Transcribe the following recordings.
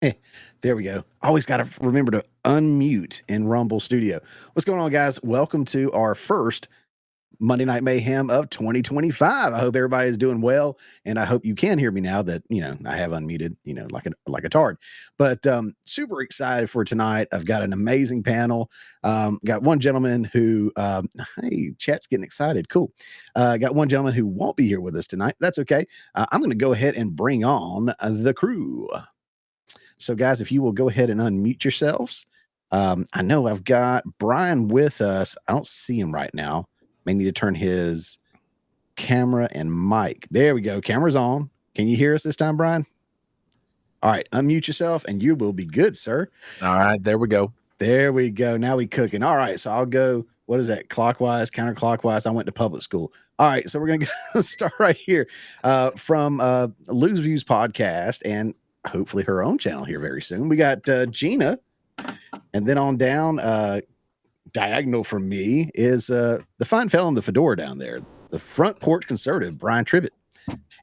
There we go. Always got to remember to unmute in Rumble Studio. What's going on, guys? Welcome to our first Monday Night Mayhem of 2025. I hope everybody is doing well, and I hope you can hear me now that I have unmuted, like a tard. But super excited for tonight. I've got an amazing panel. Got one gentleman who, hey, chat's getting excited. Cool. Got one gentleman who won't be here with us tonight. That's okay. I'm going to go ahead and bring on the crew. So, guys, if you will go ahead and unmute yourselves. I know I've got Brian with us. I don't see him right now. May need to turn his camera and mic. There we go. Camera's on. Can you hear us this time, Brian? All right. Unmute yourself and you will be good, sir. All right. There we go. There we go. Now we cooking. All right. So I'll go, what is that? Clockwise, counterclockwise. I went to public school. All right. So we're going to start right here from Lou's Views podcast and hopefully her own channel here very soon. We got Gina, and then on down diagonal from me is the fine fellow in the fedora down there, the front porch conservative, Brian Tribbett.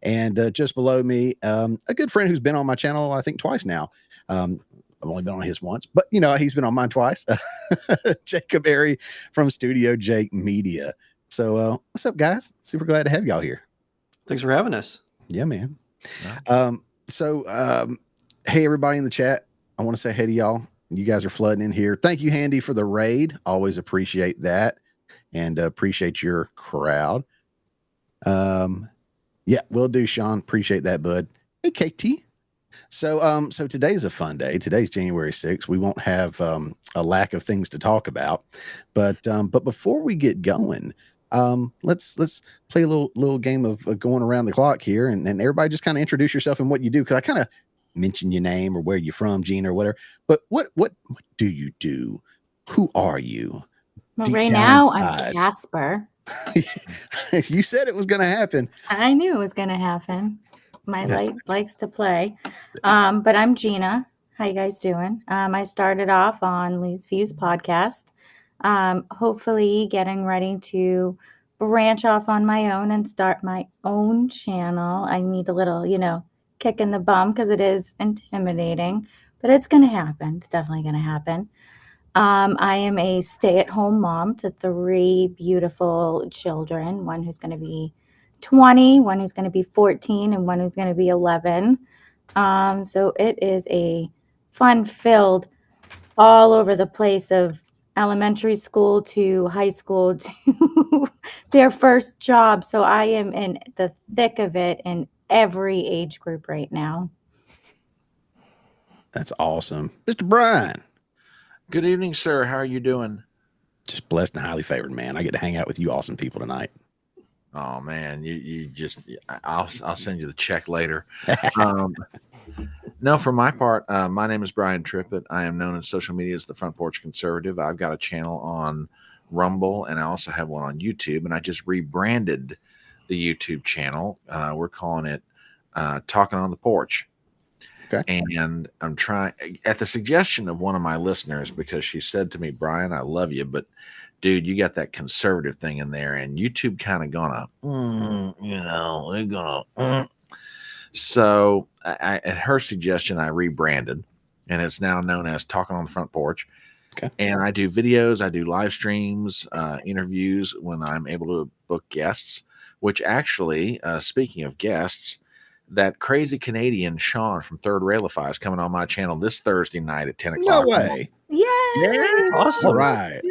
And just below me, a good friend who's been on my channel, I think twice now. I've only been on his once, but he's been on mine twice. Jacob Airy from Studio Jake Media. So what's up, guys? Super glad to have y'all here. Thanks for having us. Yeah, man. Wow. Hey, everybody in the chat. I want to say hey to y'all. You guys are flooding in here. Thank you, Handy, for the raid. Always appreciate that and appreciate your crowd. Yeah, will do, Sean. Appreciate that, bud. Hey, KT. So today's a fun day. Today's January 6th. We won't have a lack of things to talk about, but before we get going, let's play a little game of going around the clock here, and everybody just kind of introduce yourself and what you do, because I kind of mention your name or where you're from, Gina, or whatever. But what do you do? Who are you? Well, right now I'm Casper. You said it was going to happen. I knew it was going to happen. My light likes to play. But I'm Gina. How you guys doing? I started off on Lou's Views podcast. Hopefully getting ready to branch off on my own and start my own channel. I need a little, kick in the bum because it is intimidating, but it's going to happen. It's definitely going to happen. I am a stay-at-home mom to 3 beautiful children, one who's going to be 20, one who's going to be 14, and one who's going to be 11. So it is a fun-filled, all over the place of elementary school to high school to their first job. So I am in the thick of it in every age group right now. That's awesome. Mr. Brian. Good evening, sir. How are you doing? Just blessed and highly favored, man. I get to hang out with you awesome people tonight. Oh man, you just I'll send you the check later. No, for my part, my name is Brian Trippett. I am known in social media as the Front Porch Conservative. I've got a channel on Rumble, and I also have one on YouTube, and I just rebranded the YouTube channel. We're calling it Talking on the Porch. Okay. And I'm trying, at the suggestion of one of my listeners, because she said to me, Brian, I love you, but dude, you got that conservative thing in there, and YouTube kind of gonna, they're gonna. So at her suggestion, I rebranded, and it's now known as Talking on the Front Porch. Okay. And I do videos, I do live streams, interviews when I'm able to book guests, which actually, speaking of guests, that crazy Canadian Sean from Third Railify is coming on my channel this Thursday night at 10 o'clock. No way. Yay! Yeah, awesome. All right.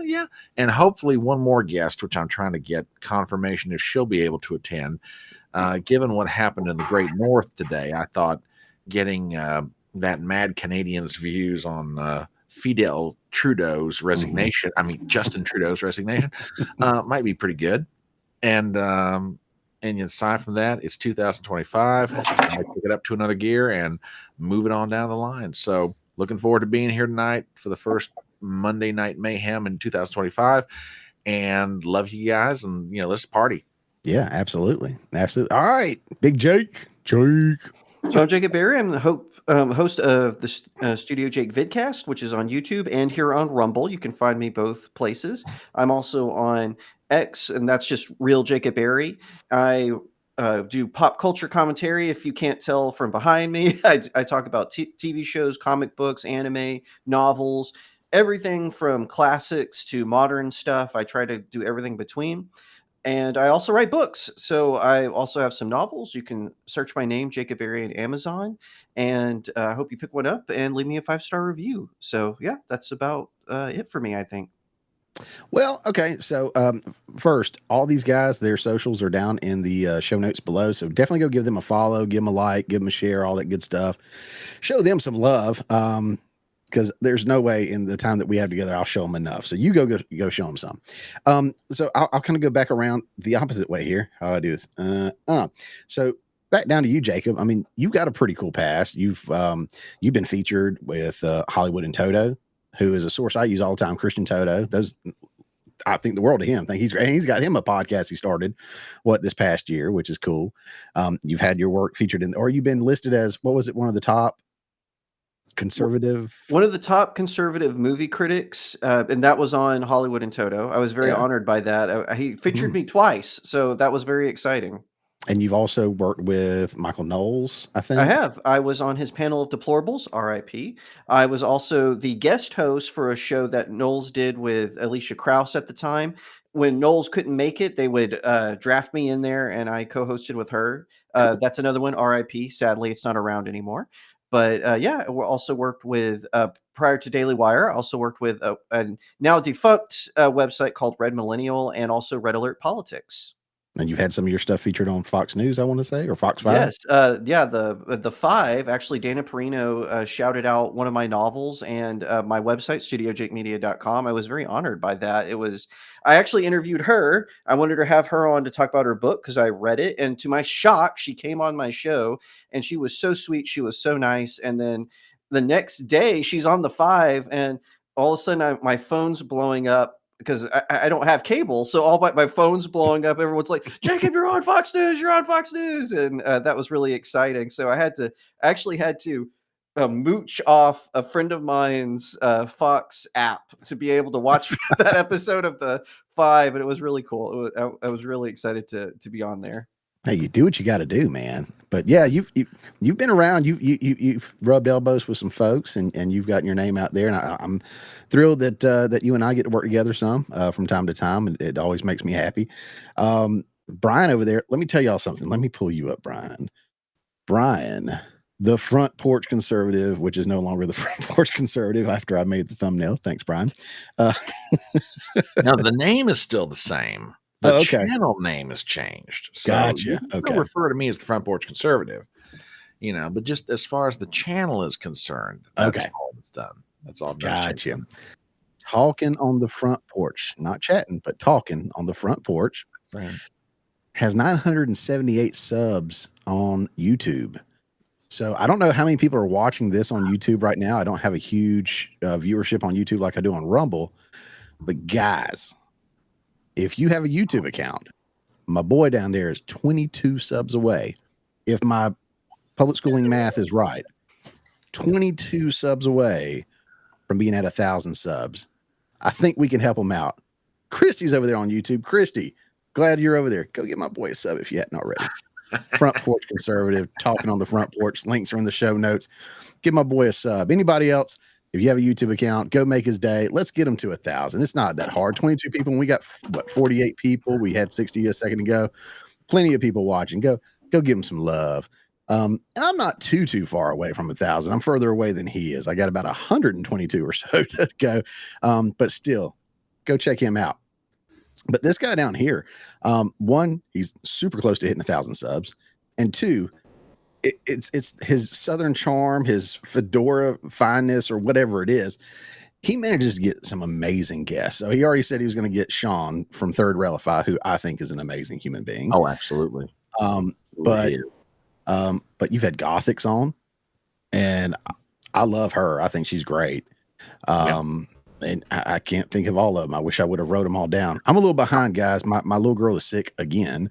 Yeah. And hopefully one more guest, which I'm trying to get confirmation if she'll be able to attend. Given what happened in the Great North today, I thought getting that mad Canadian's views on Fidel Trudeau's resignation, Justin Trudeau's resignation, might be pretty good. And aside from that, it's 2025. I pick it up to another gear and move it on down the line. So looking forward to being here tonight for the first Monday Night Mayhem in 2025. And love you guys. And, let's party. Yeah, absolutely. Absolutely. All right. Big Jake. So I'm Jacob Airy. I'm the host of the Studio Jake vidcast, which is on YouTube and here on Rumble. You can find me both places. I'm also on X, and that's just Real Jacob Airy. I do pop culture commentary. If you can't tell from behind me, I talk about TV shows, comic books, anime, novels, everything from classics to modern stuff. I try to do everything between. And I also write books. So I also have some novels. You can search my name, Jacob Berry, on Amazon. And I hope you pick one up and leave me a 5-star review. So, yeah, that's about it for me, I think. Well, okay. So, first, all these guys, their socials are down in the show notes below. So definitely go give them a follow, give them a like, give them a share, all that good stuff. Show them some love. Because there's no way in the time that we have together, I'll show them enough. So you go show them some. So I'll kind of go back around the opposite way here. How do I do this? So back down to you, Jacob. I mean, you've got a pretty cool past. You've been featured with Hollywood and Toto, who is a source I use all the time. Christian Toto. I think the world of him. I think he's great. He's got him a podcast he started this past year, which is cool. You've had your work featured or you've been listed as, what was it? One of the top one of the top conservative movie critics, and that was on Hollywood and Toto. I was very honored by that. He featured me twice, so that was very exciting. And you've also worked with Michael Knowles, I think. I have. I was on his panel of deplorables, RIP. I was also the guest host for a show that Knowles did with Alicia Krause at the time. When Knowles couldn't make it, they would draft me in there, and I co-hosted with her. That's another one, RIP. Sadly, it's not around anymore. But yeah, we also worked with, prior to Daily Wire, I also worked with a now defunct website called Red Millennial and also Red Alert Politics. And you've had some of your stuff featured on Fox News, I want to say, or Fox 5? Yes. Yeah, the 5, actually, Dana Perino shouted out one of my novels and my website, studiojakemedia.com. I was very honored by that. I actually interviewed her. I wanted to have her on to talk about her book because I read it. And to my shock, she came on my show and she was so sweet. She was so nice. And then the next day, she's on the 5 and all of a sudden my phone's blowing up. Because I don't have cable, so all my phone's blowing up. Everyone's like, "Jacob, you're on Fox News. You're on Fox News," and that was really exciting. So I actually had to mooch off a friend of mine's Fox app to be able to watch that episode of the 5, and it was really cool. I was really excited to be on there. Hey, you do what you got to do, man. But yeah, you've been around. You've rubbed elbows with some folks, and you've gotten your name out there. And I'm thrilled that you and I get to work together some from time to time, and it always makes me happy. Brian over there, let me tell y'all something. Let me pull you up, Brian. Brian, the Front Porch Conservative, which is no longer the Front Porch Conservative after I made the thumbnail. Thanks, Brian. Now the name is still the same. The channel name has changed. So gotcha. You can still refer to me as the Front Porch Conservative, but just as far as the channel is concerned, that's all that's done. That's all. Gotcha. Talking on the front porch, not chatting, but talking on the front porch. Right. Has 978 subs on YouTube. So I don't know how many people are watching this on YouTube right now. I don't have a huge viewership on YouTube like I do on Rumble, but guys, if you have a YouTube account, my boy down there is 22 subs away. If my public schooling math is right, 22 subs away from being at 1,000 subs. I think we can help him out. Christy's over there on YouTube. Christy, glad you're over there. Go get my boy a sub if you hadn't already. Front Porch Conservative, talking on the front porch. Links are in the show notes. Give my boy a sub. Anybody else? If you have a YouTube account, go make his day. Let's get him to 1,000. It's not that hard. 22 people. And we got 48 people. We had 60 a second ago. Plenty of people watching. Go give him some love. And I'm not too far away from 1,000. I'm further away than he is. I got about 122 or so to go. But still, go check him out. But this guy down here, one, he's super close to hitting 1,000 subs, and two, it's his Southern charm, his fedora fineness, or whatever it is. He manages to get some amazing guests. So he already said he was going to get Sean from Third Relify, who I think is an amazing human being. Oh, absolutely. But you've had Gothics on, and I love her. I think she's great. And I can't think of all of them. I wish I would have wrote them all down. I'm a little behind, guys. My little girl is sick again,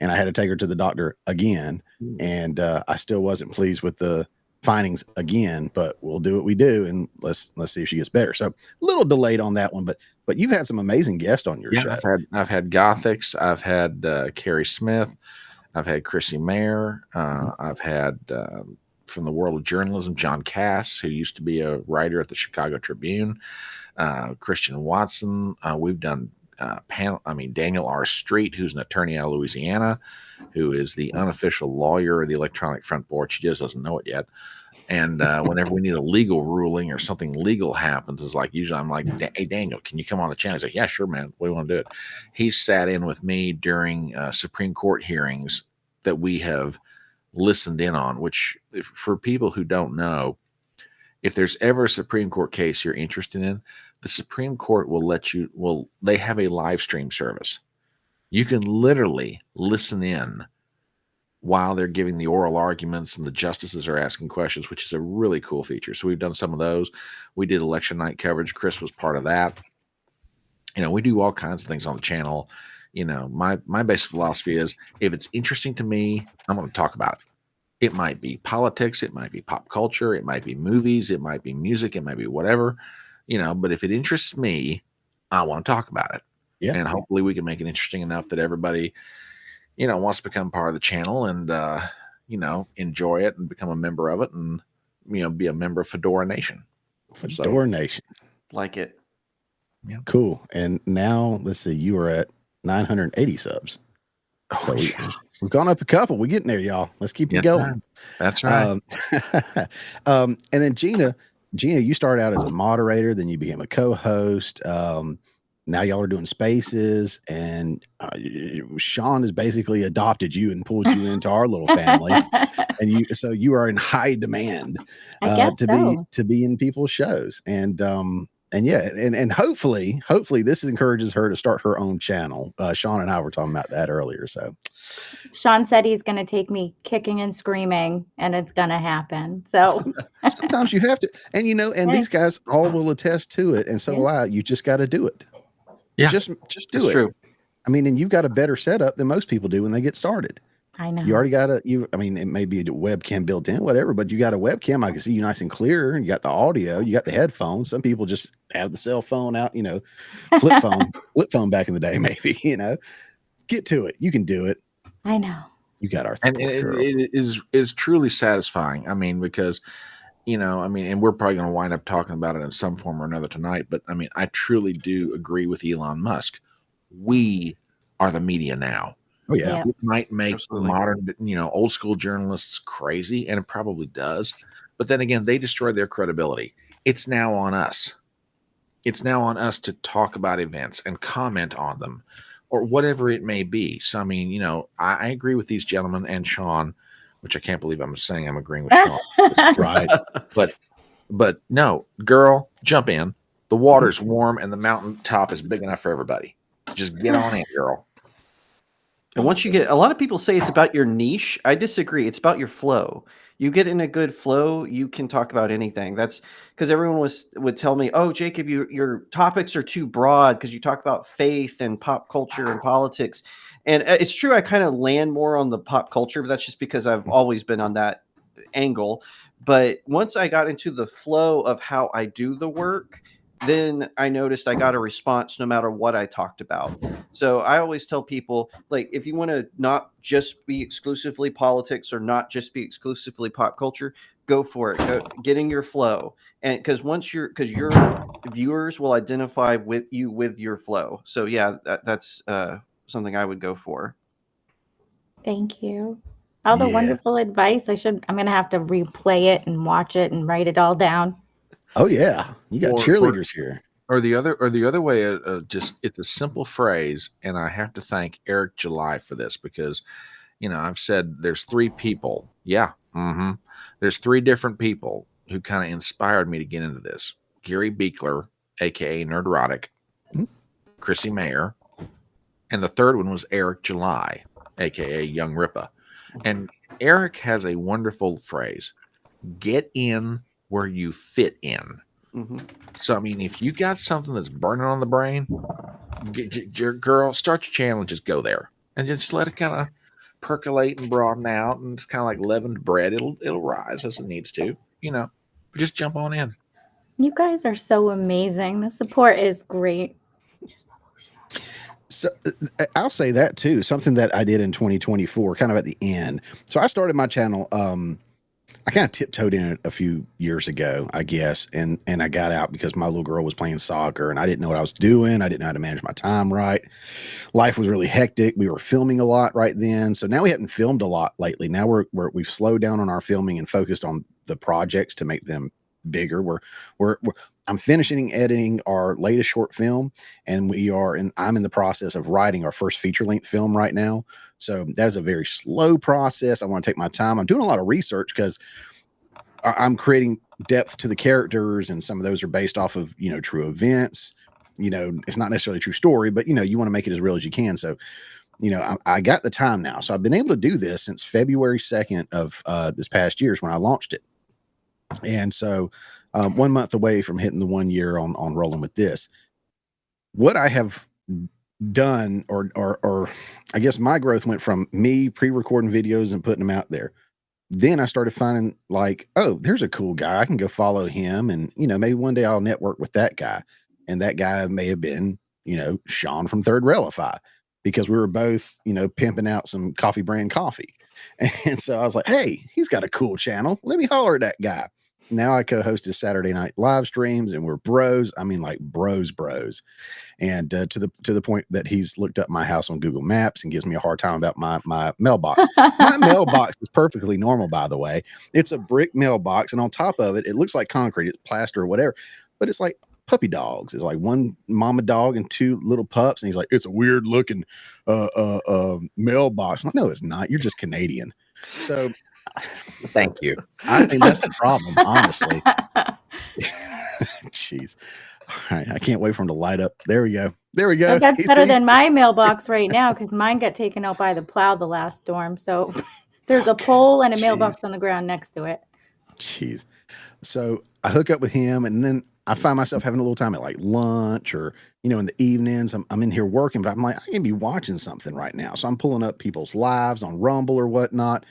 and I had to take her to the doctor again. And I still wasn't pleased with the findings again, but we'll do what we do, and let's see if she gets better. So a little delayed on that one, but you've had some amazing guests on your show. I've had Gothics. I've had Carrie Smith. I've had Chrissy Mayer. I've had from the world of journalism, John Cass, who used to be a writer at the Chicago Tribune, Christian Watson. We've done Daniel R. Street, who's an attorney out of Louisiana, who is the unofficial lawyer of the Electronic Front Porch. He just doesn't know it yet. And whenever we need a legal ruling or something legal happens, it's like usually I'm like, hey, Daniel, can you come on the channel? He's like, yeah, sure, man. We want to do it. He sat in with me during Supreme Court hearings that we have listened in on, which for people who don't know, if there's ever a Supreme Court case you're interested in, the Supreme Court they have a live stream service. You can literally listen in while they're giving the oral arguments and the justices are asking questions, which is a really cool feature. So we've done some of those. We did election night coverage. Chris was part of that. We do all kinds of things on the channel. My basic philosophy is if it's interesting to me, I'm going to talk about it. It might be politics. It might be pop culture. It might be movies. It might be music. It might be whatever, but if it interests me, I want to talk about it. Yeah. And hopefully we can make it interesting enough that everybody, wants to become part of the channel and, enjoy it and become a member of it and, be a member of Fedora Nation. Fedora Nation. Like it. Yeah. Cool. And now let's see, you are at 980 subs. So we've gone up a couple. We're getting there, y'all. Let's keep it going. Right. That's right. And then Gina, you started out as a moderator, then you became a co-host. Now y'all are doing spaces, and Sean has basically adopted you and pulled you into our little family. And you are in high demand to be in people's shows. And hopefully this encourages her to start her own channel. Sean and I were talking about that earlier. So Sean said he's going to take me kicking and screaming, and it's going to happen. So sometimes you have to, and these guys all will attest to it. And so will I. You just got to do it. Yeah, just do it. True. And you've got a better setup than most people do when they get started. I know. You already got it may be a webcam built in, whatever, but you got a webcam. I can see you nice and clear, and you got the audio, you got the headphones. Some people just have the cell phone out, flip phone back in the day, maybe, get to it. You can do it. I know. You got our support, girl. It is truly satisfying. Because, and we're probably going to wind up talking about it in some form or another tonight, but I truly do agree with Elon Musk. We are the media now. Oh yeah. It might make modern, old school journalists crazy, and it probably does. But then again, they destroy their credibility. It's now on us. It's now on us to talk about events and comment on them or whatever it may be. So, I agree with these gentlemen and Sean, which I can't believe I'm saying I'm agreeing with Sean. Right. But no, girl, jump in. The water's warm and the mountaintop is big enough for everybody. Just get on in, girl. And once you get, a lot of people say it's about your niche. I disagree. It's about your flow. You get in a good flow, you can talk about anything. That's because everyone would tell me, "Oh, Jacob, your topics are too broad because you talk about faith and pop culture and politics." And it's true, I kind of land more on the pop culture, but that's just because I've always been on that angle. But once I got into the flow of how I do the work, then I noticed I got a response no matter what I talked about. So I always tell people, like, if you want to not just be exclusively politics or not just be exclusively pop culture, go for it. Get in your flow. And because your viewers will identify with your flow. So yeah, that's something I would go for. Thank you. All the wonderful advice. I'm going to have to replay it and watch it and write it all down. Oh yeah, you got cheerleaders here. Or the other way, just it's a simple phrase, and I have to thank Eric July for this because, I've said there's three people. Yeah, there's three different people who kind of inspired me to get into this: Gary Beekler, aka Nerdrotic, Chrissy Mayer, and the third one was Eric July, aka Young Ripa. And Eric has a wonderful phrase: "Get in where you fit in." So, if you got something that's burning on the brain, girl, start your channel and just go there and just let it kind of percolate and broaden out. And it's kind of like leavened bread. It'll rise as it needs to, but just jump on in. You guys are so amazing. The support is great. So I'll say that too. Something that I did in 2024, kind of at the end. So I started my channel. I kind of tiptoed in it a few years ago, I guess, and I got out because my little girl was playing soccer, and I didn't know what I was doing. I didn't know how to manage my time right. Life was really hectic. We were filming a lot right then, so now we hadn't filmed a lot lately. Now we've slowed down on our filming and focused on the projects to make them bigger. I'm finishing editing our latest short film, and I'm in the process of writing our first feature-length film right now. So that's a very slow process. I want to take my time. I'm doing a lot of research because I'm creating depth to the characters, and some of those are based off of, true events. It's not necessarily a true story, but you want to make it as real as you can. So, I got the time now. So I've been able to do this since February 2nd of this past year is when I launched it. And so 1 month away from hitting the 1 year on rolling with this. What I have done, or I guess my growth went from me pre-recording videos and putting them out there. Then I started finding like, oh, there's a cool guy. I can go follow him. And, maybe one day I'll network with that guy. And that guy may have been, Sean from Third Relify, because we were both, pimping out some coffee brand coffee. And so I was like, hey, he's got a cool channel. Let me holler at that guy. Now I co-host his Saturday night live streams, and we're bros. I mean, like bros. And to the point that he's looked up my house on Google Maps and gives me a hard time about my mailbox. My mailbox is perfectly normal, by the way. It's a brick mailbox, and on top of it, it looks like concrete, it's plaster or whatever, but it's like puppy dogs. It's like one mama dog and two little pups, and he's like, it's a weird looking mailbox. I'm like, no, it's not. You're just Canadian. So Thank you. I think that's the problem, honestly. Jeez. All right. I can't wait for him to light up. There we go. That's better than my mailbox right now, because mine got taken out by the plow the last storm. So there's a pole and a mailbox on the ground next to it. Jeez. So I hook up with him, and then I find myself having a little time at like lunch or, in the evenings. I'm in here working, but I'm like, I can be watching something right now. So I'm pulling up people's lives on Rumble or whatnot.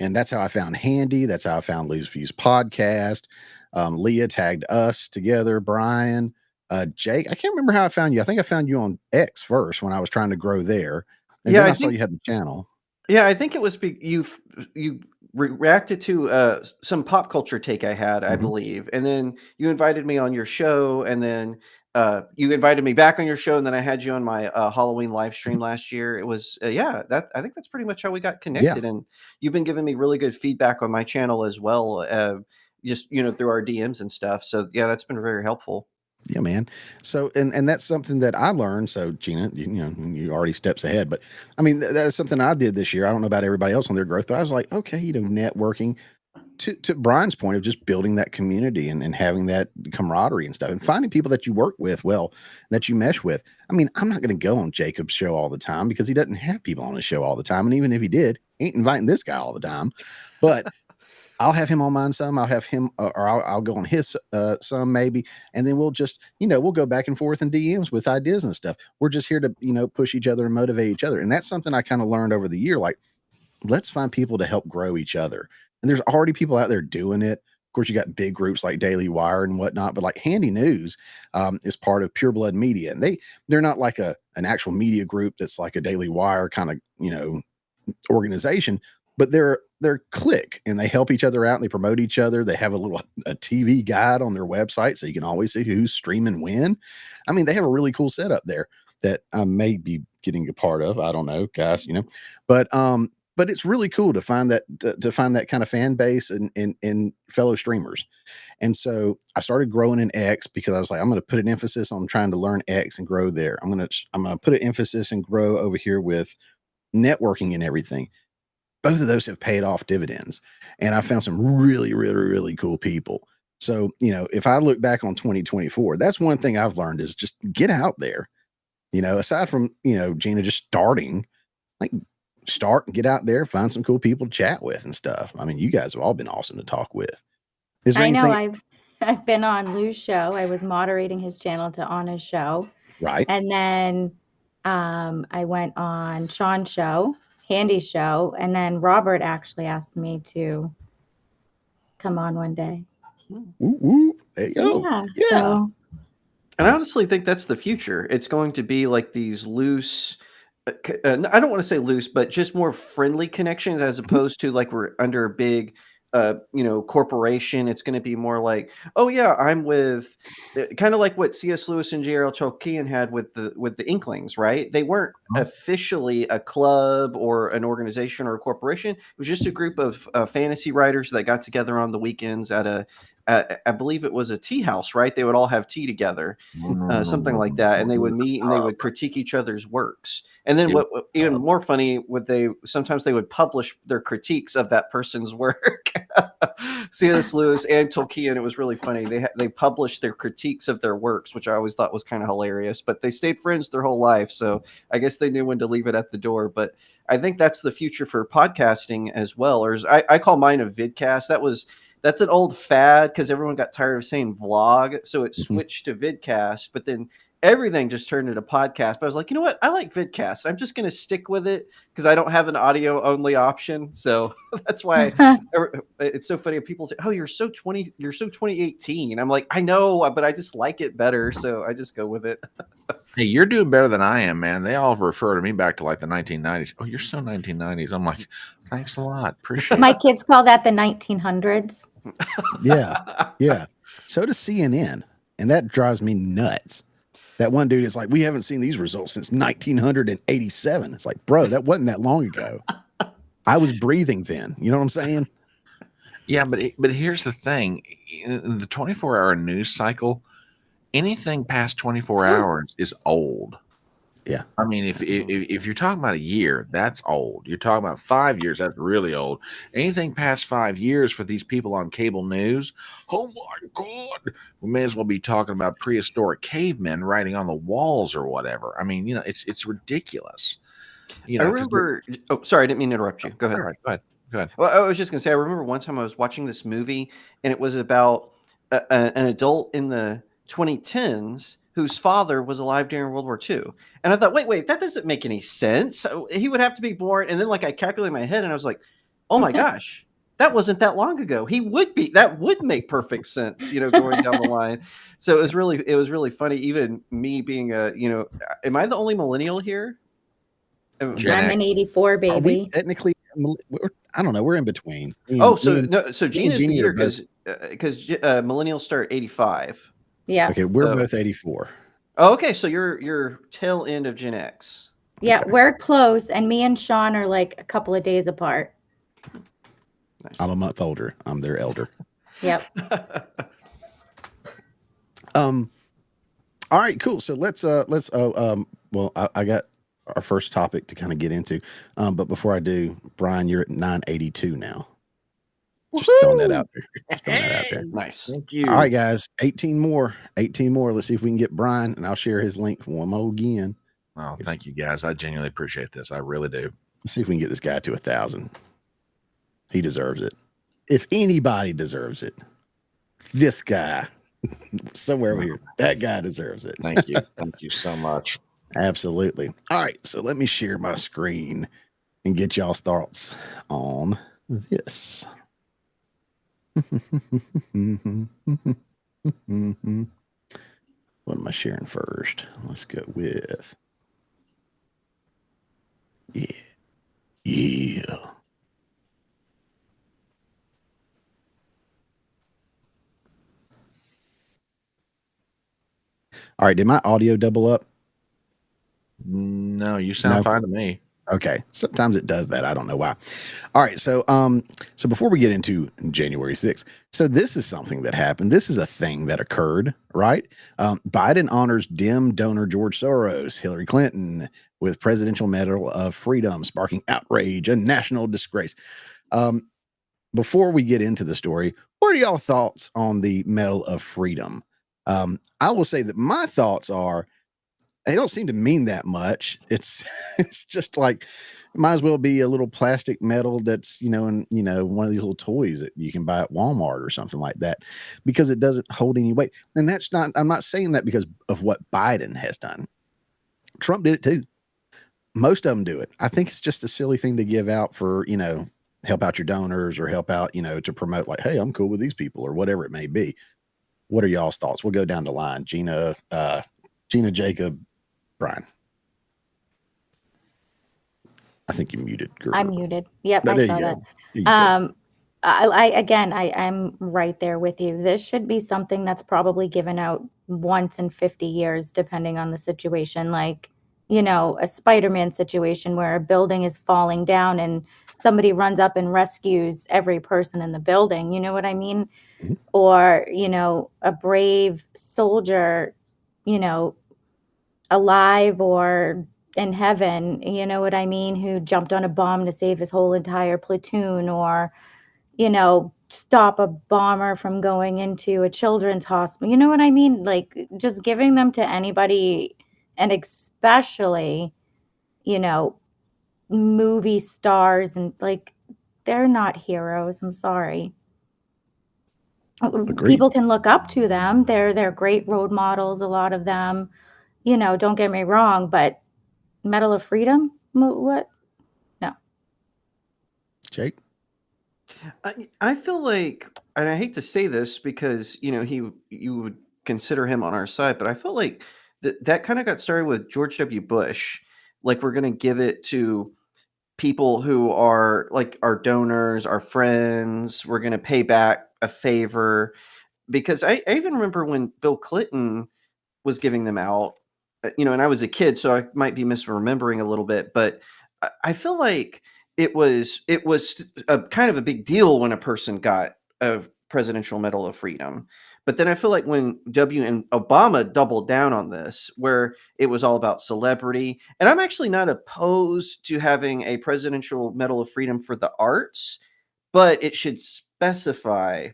And that's how I found Handy. That's how I found Lose Views podcast. Leah tagged us together, Brian, Jake. I can't remember how I found you. I think I found you on X first when I was trying to grow there. And then I saw you had the channel. Yeah, I think it was you reacted to some pop culture take I had, I believe, and then you invited me on your show, and then you invited me back on your show, and then I had you on my Halloween live stream last year. It was that I think that's pretty much how we got connected, and you've been giving me really good feedback on my channel as well, just through our DMs and stuff. So yeah, that's been very helpful. Yeah, man. So, and that's something that I learned. So Gina, you already steps ahead, but I mean, that's something I did this year. I don't know about everybody else on their growth, but I was like, okay, networking to Brian's point of just building that community and having that camaraderie and stuff, and finding people that you work with well, that you mesh with. I mean, I'm not going to go on Jacob's show all the time because he doesn't have people on his show all the time. And even if he did, he ain't inviting this guy all the time, but I'll have him on mine some. I'll have him, or I'll go on his some maybe, and then we'll just, we'll go back and forth in DMs with ideas and stuff. We're just here to, push each other and motivate each other, and that's something I kind of learned over the year. Like, let's find people to help grow each other, and there's already people out there doing it. Of course, you got big groups like Daily Wire and whatnot, but like Handy News is part of Pure Blood Media, and they're not like an actual media group that's like a Daily Wire kind of organization, but they're clique, and they help each other out and they promote each other. They have a TV guide on their website, so you can always see who's streaming when. I mean, they have a really cool setup there that I may be getting a part of. I don't know, guys, but it's really cool to find that kind of fan base and fellow streamers. And so I started growing in X because I was like, I'm going to put an emphasis on trying to learn X and grow there. I'm going to put an emphasis and grow over here with networking and everything. Both of those have paid off dividends, and I found some really, really, really cool people. So, if I look back on 2024, that's one thing I've learned is just get out there, aside from, Gina just starting, like start and get out there, find some cool people to chat with and stuff. I mean, you guys have all been awesome to talk with. I know I've been on Lou's show. I was moderating his channel to Anna's show. Right. And then I went on Sean's show, Handy's show, and then Robert actually asked me to come on one day. Ooh, there you go. Yeah. So And I honestly think that's the future. It's going to be like these loose, I don't want to say loose, but just more friendly connections as opposed to like we're under a big, corporation. It's going to be more like, oh yeah, I'm with, kind of like what C.S. Lewis and J.R.R. Tolkien had with the Inklings, right? They weren't officially a club or an organization or a corporation. It was just a group of fantasy writers that got together on the weekends at I believe it was a tea house, right? They would all have tea together, something like that, and they would meet and they would critique each other's works. And then what even more funny, sometimes they would publish their critiques of that person's work. C.S. Lewis and Tolkien, it was really funny. They published their critiques of their works, which I always thought was kind of hilarious. But they stayed friends their whole life, so I guess they knew when to leave it at the door. But I think that's the future for podcasting as well. Or I call mine a vidcast. That's an old fad because everyone got tired of saying vlog, so it switched to vidcast. But then everything just turned into podcast. But I was like, you know what? I like vidcast. I'm just going to stick with it because I don't have an audio only option. So that's why it's so funny. People say, "Oh, you're so 2018." I'm like, I know, but I just like it better, so I just go with it. Hey, you're doing better than I am, man. They all refer to me back to like the 1990s. Oh, you're so 1990s. I'm like, thanks a lot. Appreciate My it. kids call that the 1900s. Yeah. So does CNN, and that drives me nuts. That one dude is like, we haven't seen these results since 1987. It's like, bro, that wasn't that long ago. I was breathing then. You know what I'm saying? Yeah, but here's the thing. In the 24-hour news cycle, anything past 24 hours is old. Yeah. I mean, if you're talking about a year, that's old. You're talking about 5 years, that's really old. Anything past 5 years for these people on cable news, oh my God, we may as well be talking about prehistoric cavemen writing on the walls or whatever. I mean, it's ridiculous. I remember. Oh, sorry, I didn't mean to interrupt you. Go ahead. All right, go ahead. Well, I was just going to say, I remember one time I was watching this movie, and it was about an adult in the 2010s whose father was alive during World War II. And I thought, wait, that doesn't make any sense. He would have to be born. And then I calculated in my head, and I was like, oh my gosh, that wasn't that long ago. That would make perfect sense, going down the line. So it was really funny. Even me being am I the only millennial here? I'm an 84 baby. Are we technically, I don't know. We're in between. So Gina's the year because millennials start 85. Yeah. Okay, we're both 84. Oh, okay, so you're tail end of Gen X. Yeah, Okay. we're close, and me and Sean are like a couple of days apart. Nice. I'm a month older. I'm their elder. Yep. All right, cool. So let's I got our first topic to kind of get into. But before I do, Brian, you're at 982 now. Just throwing that out there. Nice. Thank you. All right, guys. 18 more. Let's see if we can get Brian, and I'll share his link one more again. Oh, thank you, guys. I genuinely appreciate this. I really do. Let's see if we can get this guy to 1,000. He deserves it. If anybody deserves it, this guy somewhere over here, that guy deserves it. Thank you. Thank you so much. Absolutely. All right. So let me share my screen and get y'all's thoughts on this. What am I sharing first? Let's go with. Yeah. All right. Did my audio double up? No, you sound fine to me. Okay. Sometimes it does that. I don't know why. All right. So before we get into January 6th, so this is something that happened. This is a thing that occurred, right? Biden honors Dem donor George Soros, Hillary Clinton with Presidential Medal of Freedom, sparking outrage and national disgrace. Before we get into the story, what are y'all thoughts on the Medal of Freedom? I will say that my thoughts are, they don't seem to mean that much. It's just like, it might as well be a little plastic medal that's, one of these little toys that you can buy at Walmart or something like that, because it doesn't hold any weight. And I'm not saying that because of what Biden has done. Trump did it too. Most of them do it. I think it's just a silly thing to give out for, help out your donors or help out, to promote like, hey, I'm cool with these people or whatever it may be. What are y'all's thoughts? We'll go down the line. Gina, Jacob, Brian. I think you muted. Girl. I'm muted. Yep, No, I there saw you that. go. There you go. I'm right there with you. This should be something that's probably given out once in 50 years, depending on the situation. Like, a Spider-Man situation where a building is falling down and somebody runs up and rescues every person in the building. You know what I mean? Mhm. Or, a brave soldier, alive or in heaven, you know what I mean, who jumped on a bomb to save his whole entire platoon, or stop a bomber from going into a children's hospital. You know what I mean? Like, just giving them to anybody, and especially, movie stars, and like, they're not heroes. I'm sorry. Agreed. People can look up to them. They're great role models, a lot of them. Don't get me wrong, but Medal of Freedom? What? No. Jake? I feel like, and I hate to say this because you would consider him on our side, but I feel like that kind of got started with George W. Bush. Like, we're going to give it to people who are like our donors, our friends. We're going to pay back a favor, because I even remember when Bill Clinton was giving them out, and I was a kid, so I might be misremembering a little bit, but I feel like it was a kind of a big deal when a person got a Presidential Medal of Freedom. But then I feel like when W and Obama doubled down on this, where it was all about celebrity, and I'm actually not opposed to having a Presidential Medal of Freedom for the arts, but it should specify,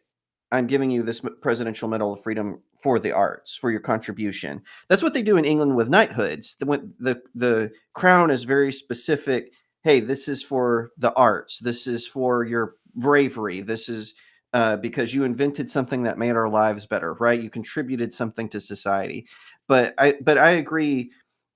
I'm giving you this Presidential Medal of Freedom for the arts, for your contribution. That's what they do in England with knighthoods. The crown is very specific. Hey, this is for the arts. This is for your bravery. This is because you invented something that made our lives better, right? You contributed something to society. But I agree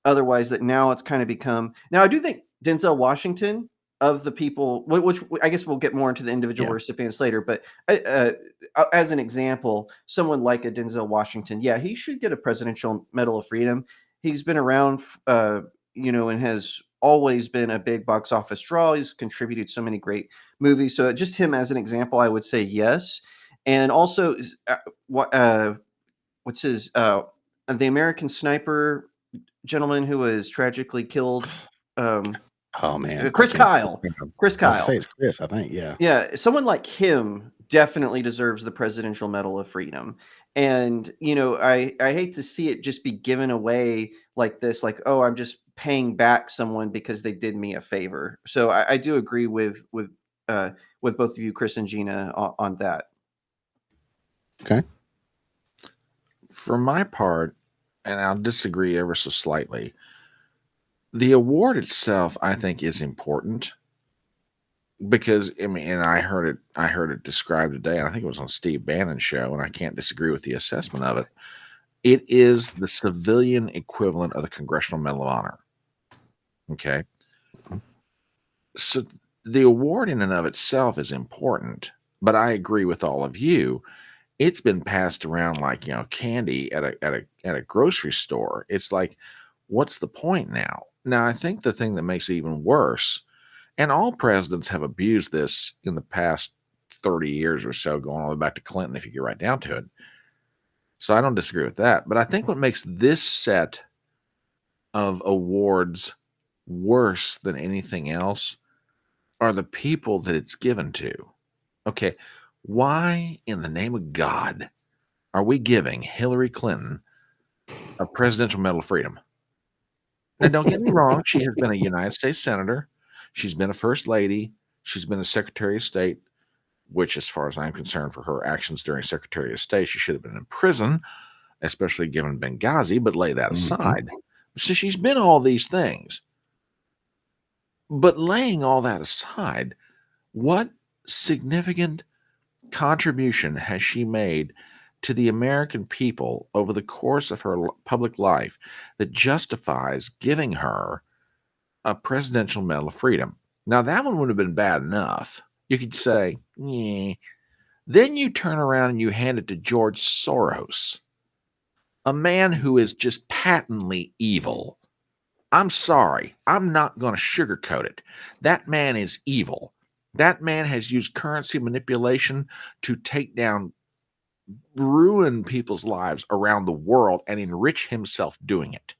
otherwise that now it's kind of become. Now, I do think Denzel Washington, of the people, which I guess we'll get more into the individual recipients later, but as an example, someone like a Denzel Washington, yeah, he should get a Presidential Medal of Freedom. He's been around, and has always been a big box office draw. He's contributed so many great movies. So just him as an example, I would say yes. And also, what's his, the American Sniper gentleman who was tragically killed. Oh man, Chris Kyle. Chris Kyle. I was say it's Chris, I think. Yeah. Yeah, someone like him definitely deserves the Presidential Medal of Freedom. And I hate to see it just be given away like this, like, oh, I'm just paying back someone because they did me a favor. So I do agree with both of you, Chris and Gina, on that. Okay. For my part, and I'll disagree ever so slightly, the award itself, I think, is important because, I mean, and I heard it described today, and I think it was on Steve Bannon's show, and I can't disagree with the assessment of it. It is the civilian equivalent of the Congressional Medal of Honor. Okay. So the award in and of itself is important, but I agree with all of you. It's been passed around like, candy at a grocery store. It's like, what's the point now? Now, I think the thing that makes it even worse, and all presidents have abused this in the past 30 years or so, going all the way back to Clinton, if you get right down to it. So I don't disagree with that. But I think what makes this set of awards worse than anything else are the people that it's given to. Okay, why in the name of God are we giving Hillary Clinton a Presidential Medal of Freedom? Now, don't get me wrong. She has been a United States Senator. She's been a First Lady. She's been a Secretary of State, which, as far as I'm concerned, for her actions during Secretary of State, she should have been in prison, especially given Benghazi, but lay that aside. So she's been all these things. But laying all that aside, what significant contribution has she made to the American people over the course of her public life that justifies giving her a Presidential Medal of Freedom? Now, that one would have been bad enough. You could say, yeah, Then you turn around and you hand it to George Soros, a man who is just patently evil. I'm sorry. I'm not going to sugarcoat it. That man is evil. That man has used currency manipulation to take down, ruin people's lives around the world and enrich himself doing it.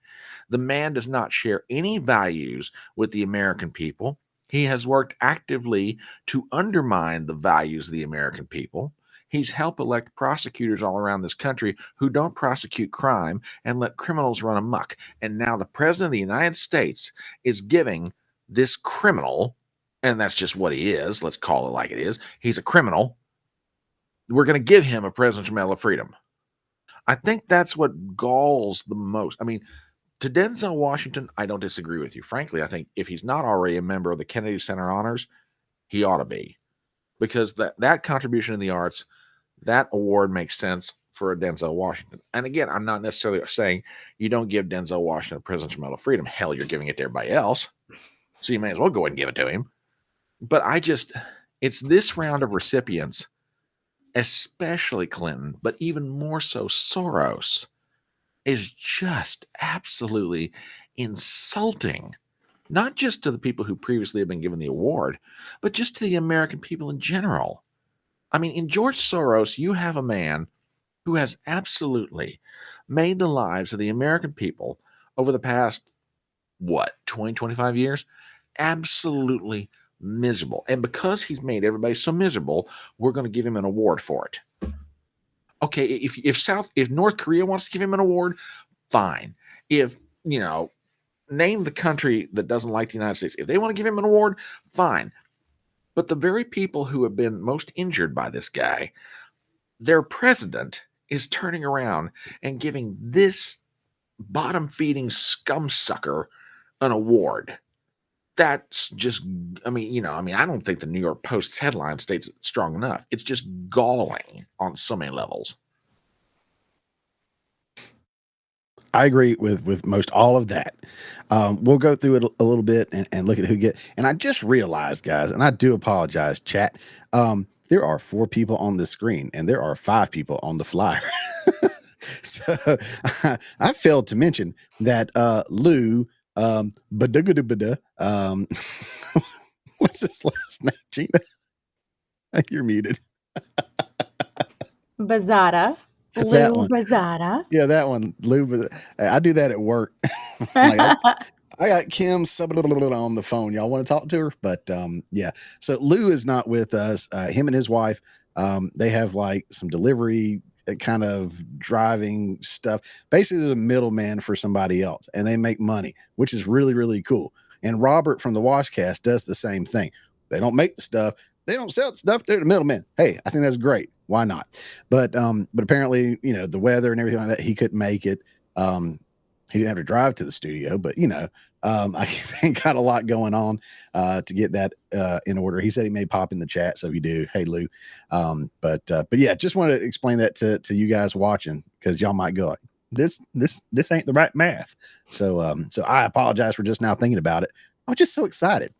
The man does not share any values with the American people. He has worked actively to undermine the values of the American people. He's helped elect prosecutors all around this country who don't prosecute crime and let criminals run amok. And now the president of the United States is giving this criminal, and that's just what he is, let's call it like it is, he's a criminal. We're going to give him a Presidential Medal of Freedom. I think that's what galls the most. I mean, to Denzel Washington, I don't disagree with you. Frankly, I think if he's not already a member of the Kennedy Center Honors, he ought to be. Because that contribution in the arts, that award makes sense for a Denzel Washington. And again, I'm not necessarily saying you don't give Denzel Washington a Presidential Medal of Freedom. Hell, you're giving it to everybody else. So you may as well go ahead and give it to him. But it's this round of recipients, especially Clinton, but even more so Soros, is just absolutely insulting, not just to the people who previously have been given the award, but just to the American people in general. I mean, in George Soros, you have a man who has absolutely made the lives of the American people over the past, 20, 25 years, absolutely miserable. And because he's made everybody so miserable, we're going to give him an award for it. Okay, if North Korea wants to give him an award, fine. If, name the country that doesn't like the United States. If they want to give him an award, fine. But the very people who have been most injured by this guy, their president is turning around and giving this bottom-feeding scumsucker an award. That's just, I don't think the New York Post's headline states it strong enough. It's just galling on so many levels. I agree with most all of that. We'll go through it a little bit and look at who and I just realized, guys, and I do apologize, chat. There are 4 people on the screen and there are 5 people on the flyer. So I failed to mention that Lou, what's his last name, Gina? You're muted. Bazada. Lou Bazada. Yeah, that one. Lou. I do that at work. I got Kim on the phone. Y'all want to talk to her? But yeah. So Lou is not with us. Him and his wife, they have like some delivery kind of driving stuff. Basically, they're the middleman for somebody else, and they make money, which is really, really cool. And Robert from the Washcast does the same thing. They don't make the stuff. They don't sell the stuff. They're the middleman. Hey, I think that's great. Why not? But apparently, the weather and everything like that, he couldn't make it. He didn't have to drive to the studio, but I think got a lot going on to get that in order. He said he may pop in the chat, so if you do, hey Lou. But yeah, just want to explain that to you guys watching, because y'all might go like, this ain't the right math. So I apologize for just now thinking about it. I was just so excited.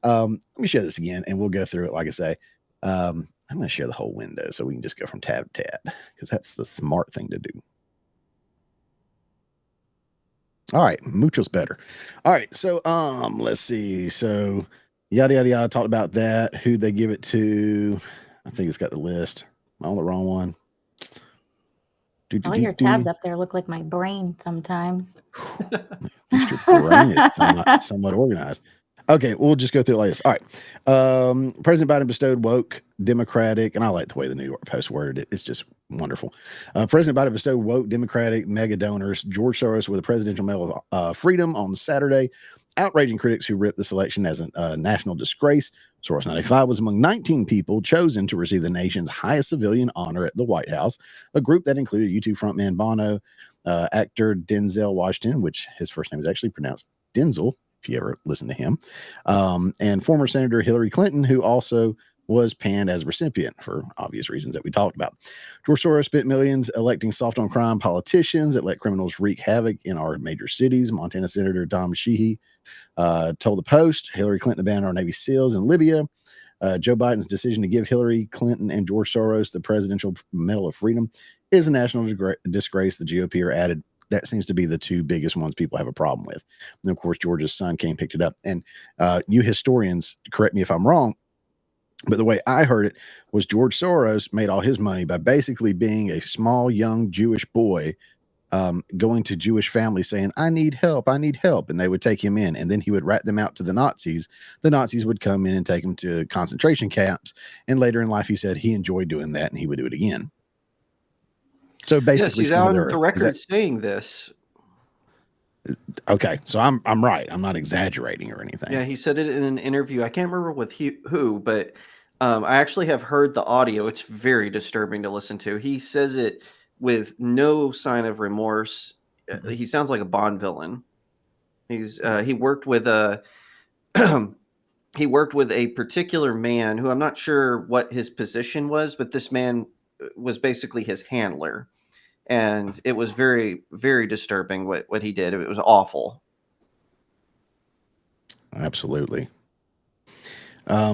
Let me share this again, and we'll go through it. Like I say, I'm going to share the whole window so we can just go from tab to tab, because that's the smart thing to do. All right, mucho's better. All right, so let's see. So yada yada yada, talked about that. Who they give it to? I think it's got the list. I'm on the wrong one. All your tabs up there look like my brain sometimes. Your brain is somewhat organized. Okay, we'll just go through it like this. All right. President Biden bestowed woke, Democratic, and I like the way the New York Post worded it. It's just wonderful. President Biden bestowed woke, Democratic mega donors George Soros with a Presidential Medal of Freedom on Saturday, outraging critics who ripped the selection as a national disgrace. Soros 95 was among 19 people chosen to receive the nation's highest civilian honor at the White House, a group that included YouTube frontman Bono, actor Denzel Washington, which his first name is actually pronounced Denzel, if you ever listen to him, and former Senator Hillary Clinton, who also was panned as a recipient for obvious reasons that we talked about. George Soros spent millions electing soft on crime politicians that let criminals wreak havoc in our major cities. Montana Senator Tom Sheehy told the Post Hillary Clinton abandoned our Navy SEALs in Libya. Joe Biden's decision to give Hillary Clinton and George Soros the Presidential Medal of Freedom is a national disgrace. The GOP are added. That seems to be the two biggest ones people have a problem with. And of course, George's son came picked it up. And you historians, correct me if I'm wrong, but the way I heard it was George Soros made all his money by basically being a small, young Jewish boy going to Jewish families saying, I need help. And they would take him in, and then he would rat them out to the Nazis. The Nazis would come in and take him to concentration camps. And later in life, he said he enjoyed doing that and he would do it again. So basically, he's on the record saying this. Okay, so I'm right. I'm not exaggerating or anything. Yeah, he said it in an interview. I can't remember with who, but I actually have heard the audio. It's very disturbing to listen to. He says it with no sign of remorse. He sounds like a Bond villain. He worked with a he worked with a particular man who I'm not sure what his position was, but this man was basically his handler. And it was very, very disturbing what he did. It was awful. Absolutely. I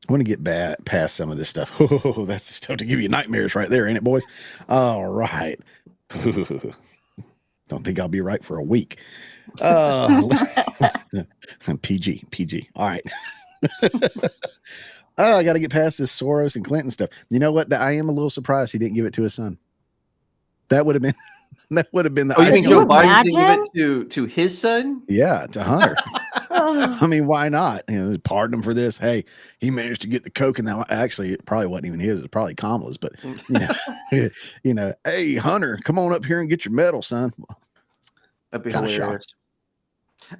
want to get past some of this stuff. Oh, that's the stuff to give you nightmares right there, ain't it, boys? All right. Don't think I'll be right for a week. PG. All right. I got to get past this Soros and Clinton stuff. You know what? I am a little surprised he didn't give it to his son. That would have been the. Oh, you think Joe Biden didn't give it to his son? Yeah, to Hunter. I mean, why not? Pardon him for this. Hey, he managed to get the coke, and that actually it probably wasn't even his. It was probably Kamala's. But hey, Hunter, come on up here and get your medal, son. That'd be hilarious.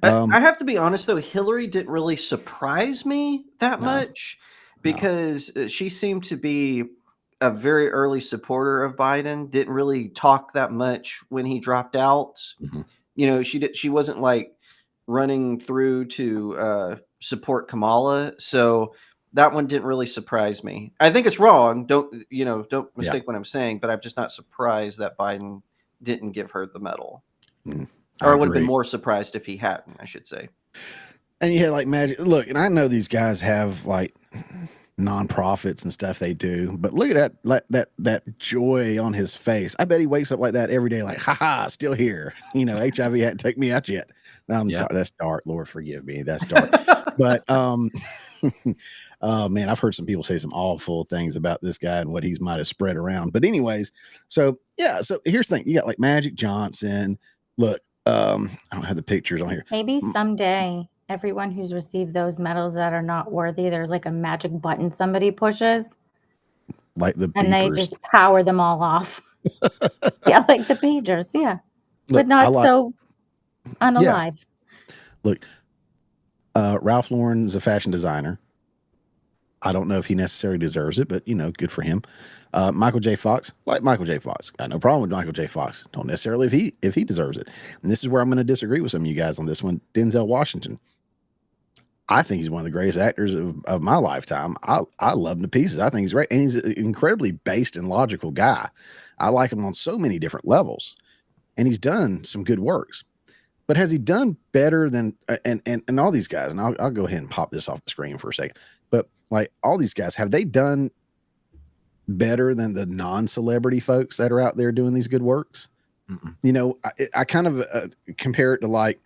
I have to be honest though, Hillary didn't really surprise me that much because she seemed to be a very early supporter of Biden. Didn't really talk that much when he dropped out. Mm-hmm. She wasn't like running through to support Kamala. So that one didn't really surprise me. I think it's wrong. Don't mistake what I'm saying, but I'm just not surprised that Biden didn't give her the medal. Or I would have been more surprised if he hadn't, I should say. And you had like Magic. Look, and I know these guys have like nonprofits and stuff they do, but look at that joy on his face. I bet he wakes up like that every day, like, ha, still here. HIV hadn't taken me out yet. That's dark. Lord, forgive me. That's dark. But man, I've heard some people say some awful things about this guy and what he's might have spread around. But anyways, so here's the thing. You got like Magic Johnson. Look, I don't have the pictures on here. Maybe someday everyone who's received those medals that are not worthy, there's like a magic button somebody pushes. Like the beepers. And they just power them all off. Yeah, like the pagers, yeah. Look, but not so unalive. Yeah. Look, Ralph Lauren's a fashion designer. I don't know if he necessarily deserves it, but good for him. Michael J. Fox, got no problem with Michael J. Fox. Don't necessarily if he deserves it. And this is where I'm going to disagree with some of you guys on this one. Denzel Washington. I think he's one of the greatest actors of my lifetime. I love him to pieces. I think he's great, and he's an incredibly based and logical guy. I like him on so many different levels, and he's done some good works. But has he done better than and all these guys? And I'll go ahead and pop this off the screen for a second. But like all these guys, have they done better than the non-celebrity folks that are out there doing these good works? Mm-mm. I kind of compare it to like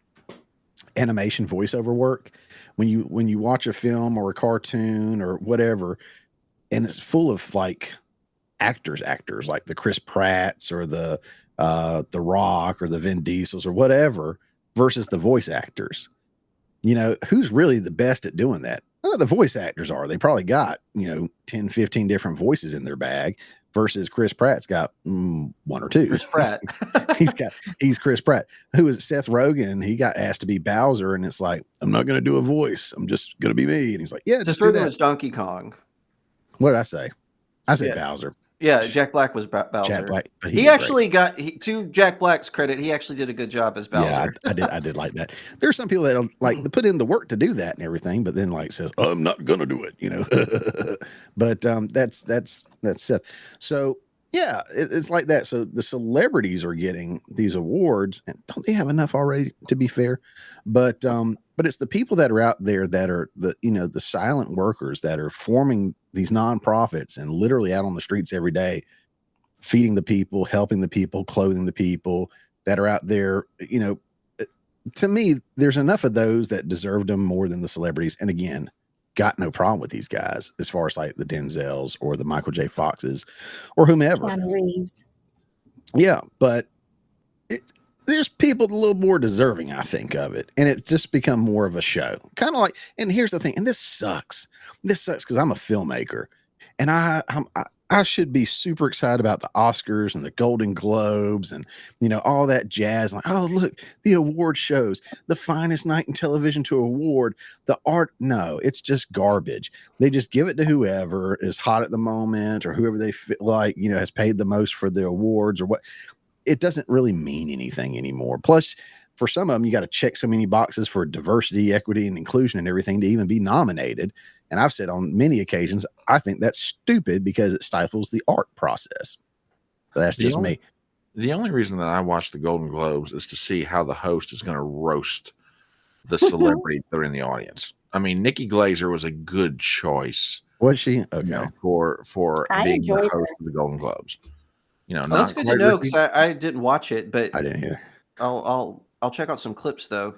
animation voiceover work. When you watch a film or a cartoon or whatever, and it's full of like actors like the Chris Pratts or the Rock or the Vin Diesels or whatever versus the voice actors. Who's really the best at doing that? The voice actors are. They probably got 10, 15 different voices in their bag versus Chris Pratt's got one or two. Chris Pratt. he's Chris Pratt. Who is it? Seth Rogen. He got asked to be Bowser, and it's like, I'm not going to do a voice. I'm just going to be me. And he's like, yeah, just do that. Was Donkey Kong. What did I say? I said Bowser. Yeah, Jack Black was Bowser. Jack Black, he actually to Jack Black's credit, he actually did a good job as Bowser. Yeah, I did like that. There's some people that don't like to put in the work to do that and everything, but then like says, I'm not gonna do it, But that's Seth. So yeah, it's like that. So the celebrities are getting these awards, and don't they have enough already? To be fair, but but it's the people that are out there that are the silent workers that are forming these nonprofits and literally out on the streets every day, feeding the people, helping the people, clothing the people that are out there. To me, there's enough of those that deserved them more than the celebrities. And again, got no problem with these guys as far as like the Denzels or the Michael J. Foxes or whomever. Keanu Reeves. Yeah, but there's people a little more deserving, I think, of it. And it's just become more of a show. Kind of like, and here's the thing, and this sucks. This sucks because I'm a filmmaker and I should be super excited about the Oscars and the Golden Globes and, all that jazz. Like, oh, look, the award shows, the finest night in television to award the art. No, it's just garbage. They just give it to whoever is hot at the moment or whoever they feel like, has paid the most for the awards or what. It doesn't really mean anything anymore. Plus, for some of them, you got to check so many boxes for diversity, equity, and inclusion and everything to even be nominated. And I've said on many occasions, I think that's stupid because it stifles the art process. So that's just me. The only reason that I watch the Golden Globes is to see how the host is going to roast the celebrities that are in the audience. I mean, Nikki Glaser was a good choice. Was she? Okay. For being the host of the Golden Globes. That's good to know because I didn't watch it, but I didn't either. I'll check out some clips though,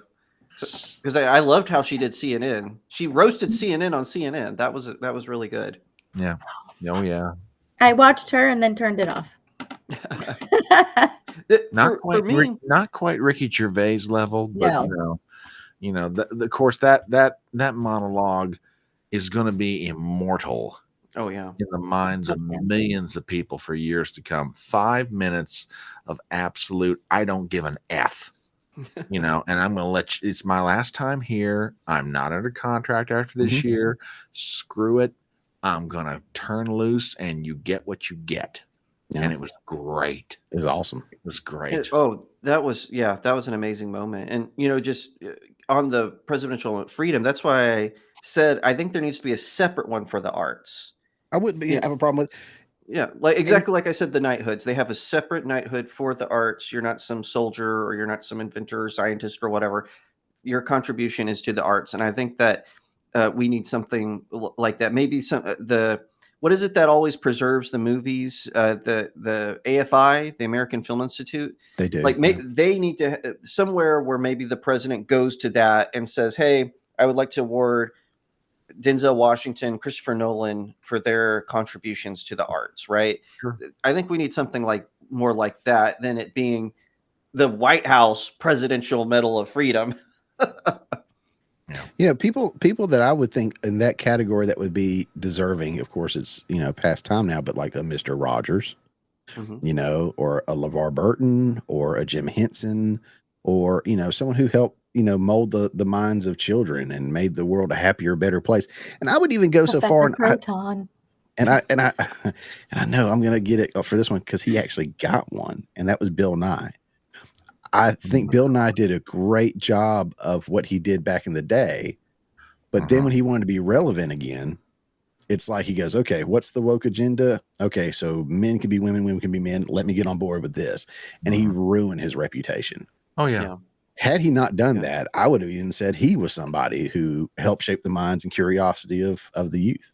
because I loved how she did CNN. She roasted CNN on CNN. That was really good. Yeah. Oh yeah. I watched her and then turned it off. Not quite Ricky Gervais level, but No. of course that monologue is going to be immortal. Oh yeah, in the minds of millions of people for years to come. 5 minutes of absolute, I don't give an F, and I'm going to let you, it's my last time here. I'm not under contract after this year. Screw it. I'm going to turn loose and you get what you get. Yeah. And it was great. It was awesome. It was great. That was an amazing moment. And, just on the presidential freedom, that's why I said, I think there needs to be a separate one for the arts. I wouldn't have a problem with. Yeah, like I said, the knighthoods. They have a separate knighthood for the arts. You're not some soldier or you're not some inventor or scientist or whatever. Your contribution is to the arts, and I think that we need something like that. Maybe what is it that always preserves the movies? The AFI, the American Film Institute. They do. They need to somewhere where maybe the president goes to that and says, "Hey, I would like to award Denzel Washington, Christopher Nolan for their contributions to the arts," right? Sure. I think we need something more like that than it being the White House Presidential Medal of Freedom. Yeah. People that I would think in that category that would be deserving, of course, it's, past time now, but like a Mr. Rogers, or a LeVar Burton or a Jim Henson or, someone who helped, mold the minds of children and made the world a happier, better place. And I would even go so far. And I know I'm going to get it for this one because he actually got one, and that was Bill Nye. I think Bill Nye did a great job of what he did back in the day, but then when he wanted to be relevant again, it's like he goes, okay, what's the woke agenda? Okay, so men can be women, women can be men. Let me get on board with this. And he ruined his reputation. Oh, yeah. Had he not done that, I would have even said he was somebody who helped shape the minds and curiosity of the youth.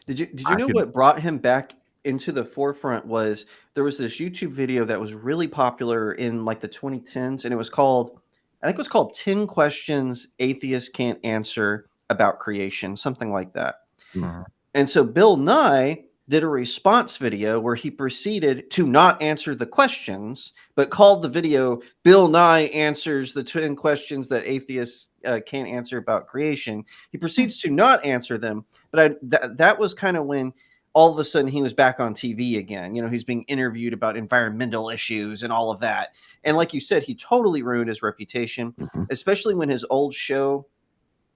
Did you know what brought him back into the forefront was there was this YouTube video that was really popular in like the 2010s, and I think it was called 10 Questions Atheists Can't Answer About Creation, something like that. Mm-hmm. And so Bill Nye did a response video where he proceeded to not answer the questions, but called the video Bill Nye Answers the 10 Questions That Atheists Can't Answer About Creation. He proceeds to not answer them, but that was kind of when all of a sudden he was back on TV again. He's being interviewed about environmental issues and all of that. And like you said, he totally ruined his reputation, especially when his old show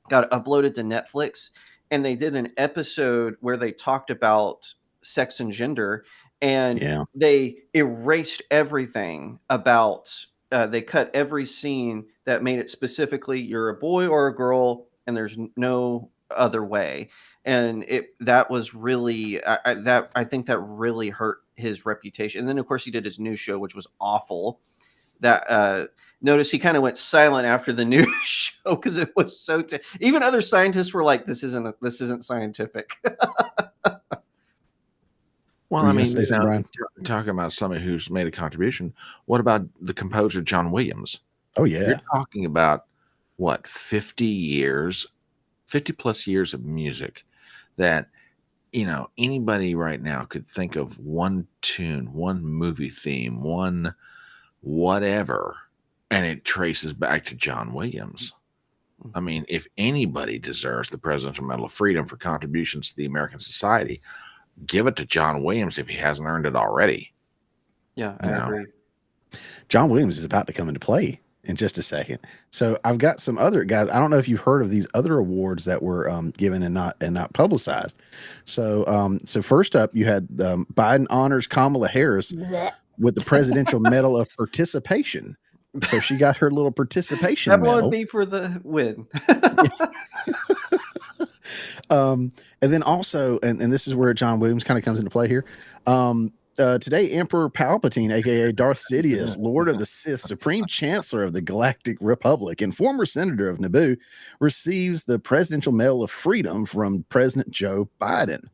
got uploaded to Netflix. And they did an episode where they talked about sex and gender, and they erased everything about, they cut every scene that made it specifically you're a boy or a girl and there's no other way. And that was really, I think that really hurt his reputation. And then of course he did his new show, which was awful. that notice he kind of went silent after the news show because it was so. Even other scientists were like, "This isn't scientific." Well, Were I you gonna mean, say something, Brian? talking about somebody who's made a contribution. What about the composer John Williams? Oh You're yeah. talking about what 50 years, 50 plus years of music that anybody right now could think of one tune, one movie theme, one whatever, and it traces back to John Williams. I mean, if anybody deserves the Presidential Medal of Freedom for contributions to the American society, give it to John Williams if he hasn't earned it already. Yeah, I agree. John Williams is about to come into play in just a second. So I've got some other guys. I don't know if you've heard of these other awards that were given and not publicized. So so first up, you had Biden honors Kamala Harris with the Presidential Medal of Participation. So she got her little participation That medal. would be for the win. And then also, and this is where John Williams kind of comes into play here. Today, Emperor Palpatine, aka Darth Sidious, Lord of the Sith, Supreme Chancellor of the Galactic Republic, and former Senator of Naboo, receives the Presidential Medal of Freedom from President Joe Biden.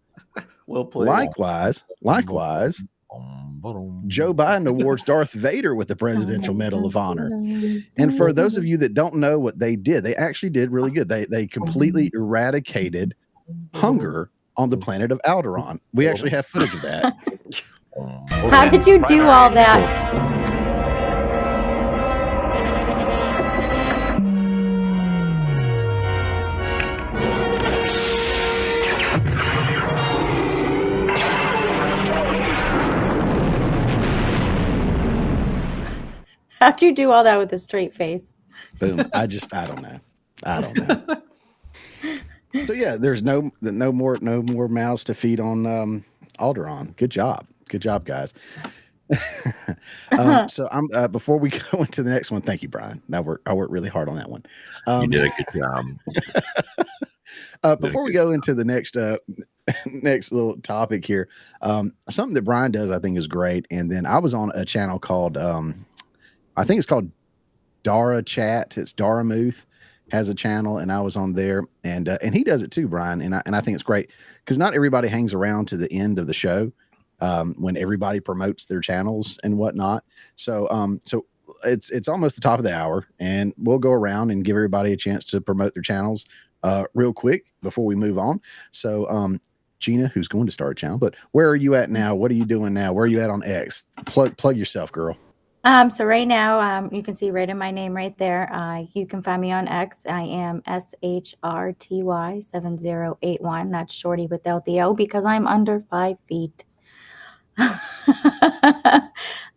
Well played. Likewise, Joe Biden awards Darth Vader with the Presidential Medal of Honor. And for those of you that don't know what they did, they actually did really good. They completely eradicated hunger on the planet of Alderaan. We actually have footage of that. How did you do all that? How'd you do all that with a straight face? Boom. I don't know. So yeah, there's no more mouths to feed on Alderaan. Good job, guys. So I'm before we go into the next one, thank you, Brian. I worked really hard on that one. You did a good job. Before we go into the next next little topic here, something that Brian does I think is great. And then I was on a channel called I think it's called Dara Chat. It's Dara Muth has a channel, and I was on there, and he does it too, Brian. And I think it's great because not everybody hangs around to the end of the show when everybody promotes their channels and whatnot. So so it's almost the top of the hour, and we'll go around and give everybody a chance to promote their channels real quick before we move on. So Gina, who's going to start a channel, but where are you at now? What are you doing now? Where are you at on X? Plug yourself, girl. So right now, you can see right in my name right there. You can find me on X. I am SHRTY7081. That's Shorty without the O because I'm under 5 feet.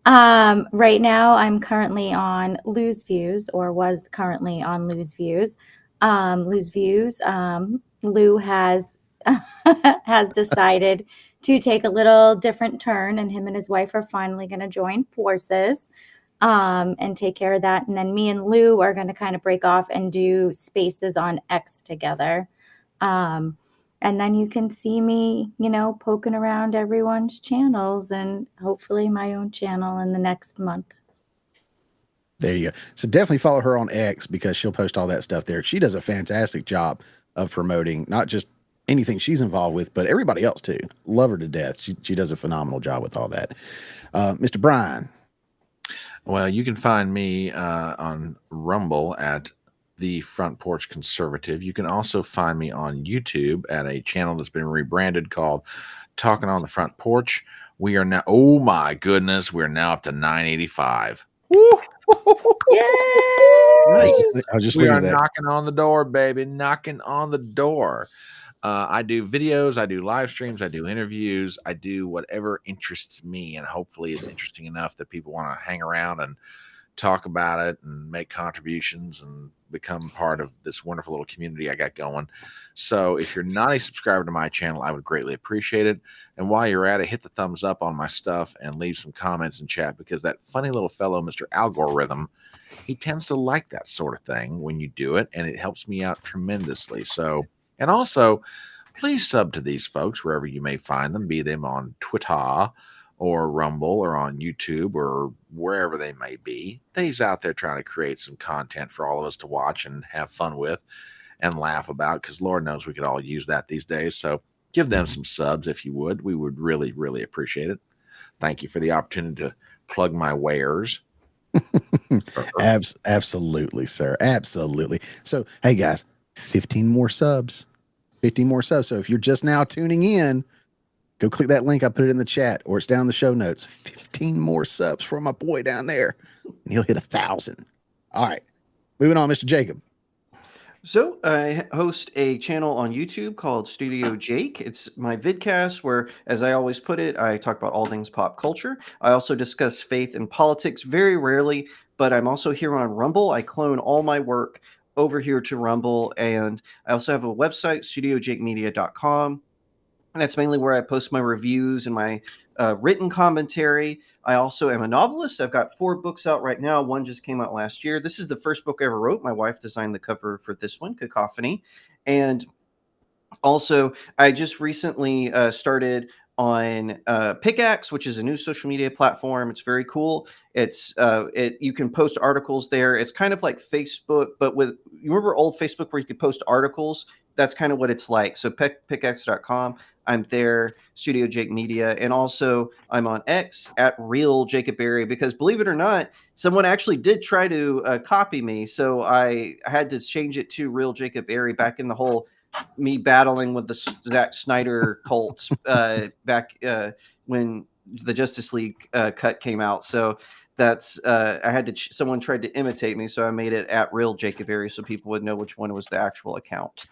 Right now, I'm currently on Lose Views, or was currently on Lose Views. Lose Views. Lou has has decided to take a little different turn, and him and his wife are finally going to join forces and take care of that. And then me and Lou are going to kind of break off and do spaces on X together. And then you can see me, poking around everyone's channels and hopefully my own channel in the next month. There you go. So definitely follow her on X because she'll post all that stuff there. She does a fantastic job of promoting not just anything she's involved with, but everybody else too. Love her to death. She does a phenomenal job with all that. Mr. Brian. Well, you can find me on Rumble at the Front Porch Conservative. You can also find me on YouTube at a channel that's been rebranded called Talking on the Front Porch. We are now, oh my goodness, we're now up to 985. Woo! Nice. We are knocking on the door, baby. Knocking on the door. I do videos, I do live streams, I do interviews, I do whatever interests me, and hopefully it's interesting enough that people want to hang around and talk about it and make contributions and become part of this wonderful little community I got going. So if you're not a subscriber to my channel, I would greatly appreciate it. And while you're at it, hit the thumbs up on my stuff and leave some comments in chat, because that funny little fellow, Mr. Algorithm, he tends to like that sort of thing when you do it, and it helps me out tremendously. So, and also, please sub to these folks wherever you may find them, be them on Twitter or Rumble or on YouTube or wherever they may be. He's out there trying to create some content for all of us to watch and have fun with and laugh about, because Lord knows we could all use that these days. So give them some subs if you would. We would really, really appreciate it. Thank you for the opportunity to plug my wares. Absolutely, sir. Absolutely. So, hey, guys, 15 more subs. 15 more subs. So if you're just now tuning in, go click that link. I put it in the chat, or it's down in the show notes. 15 more subs for my boy down there, and he'll hit 1,000. All right. Moving on, Mr. Jacob. So I host a channel on YouTube called Studio Jake. It's my vidcast where, as I always put it, I talk about all things pop culture. I also discuss faith and politics very rarely, but I'm also here on Rumble. I clone all my work over here to Rumble, and I also have a website, studiojakemedia.com. And that's mainly where I post my reviews and my written commentary. I also am a novelist. I've got 4 books out right now. One just came out last year. This is the first book I ever wrote. My wife designed the cover for this one, Cacophony. And also, I just recently started on Pickaxe, which is a new social media platform. It's very cool. You can post articles there. It's kind of like Facebook, but you remember old Facebook where you could post articles? That's kind of what it's like. So pickaxe.com. I'm there, Studio Jake Media, and also I'm on X at Real Jacob Berry, because believe it or not, someone actually did try to copy me. So I had to change it to Real Jacob Berry back in the whole me battling with the Zack Snyder cult back when the Justice League cut came out. So that's I had to someone tried to imitate me, so I made it at Real Jacob Berry so people would know which one was the actual account.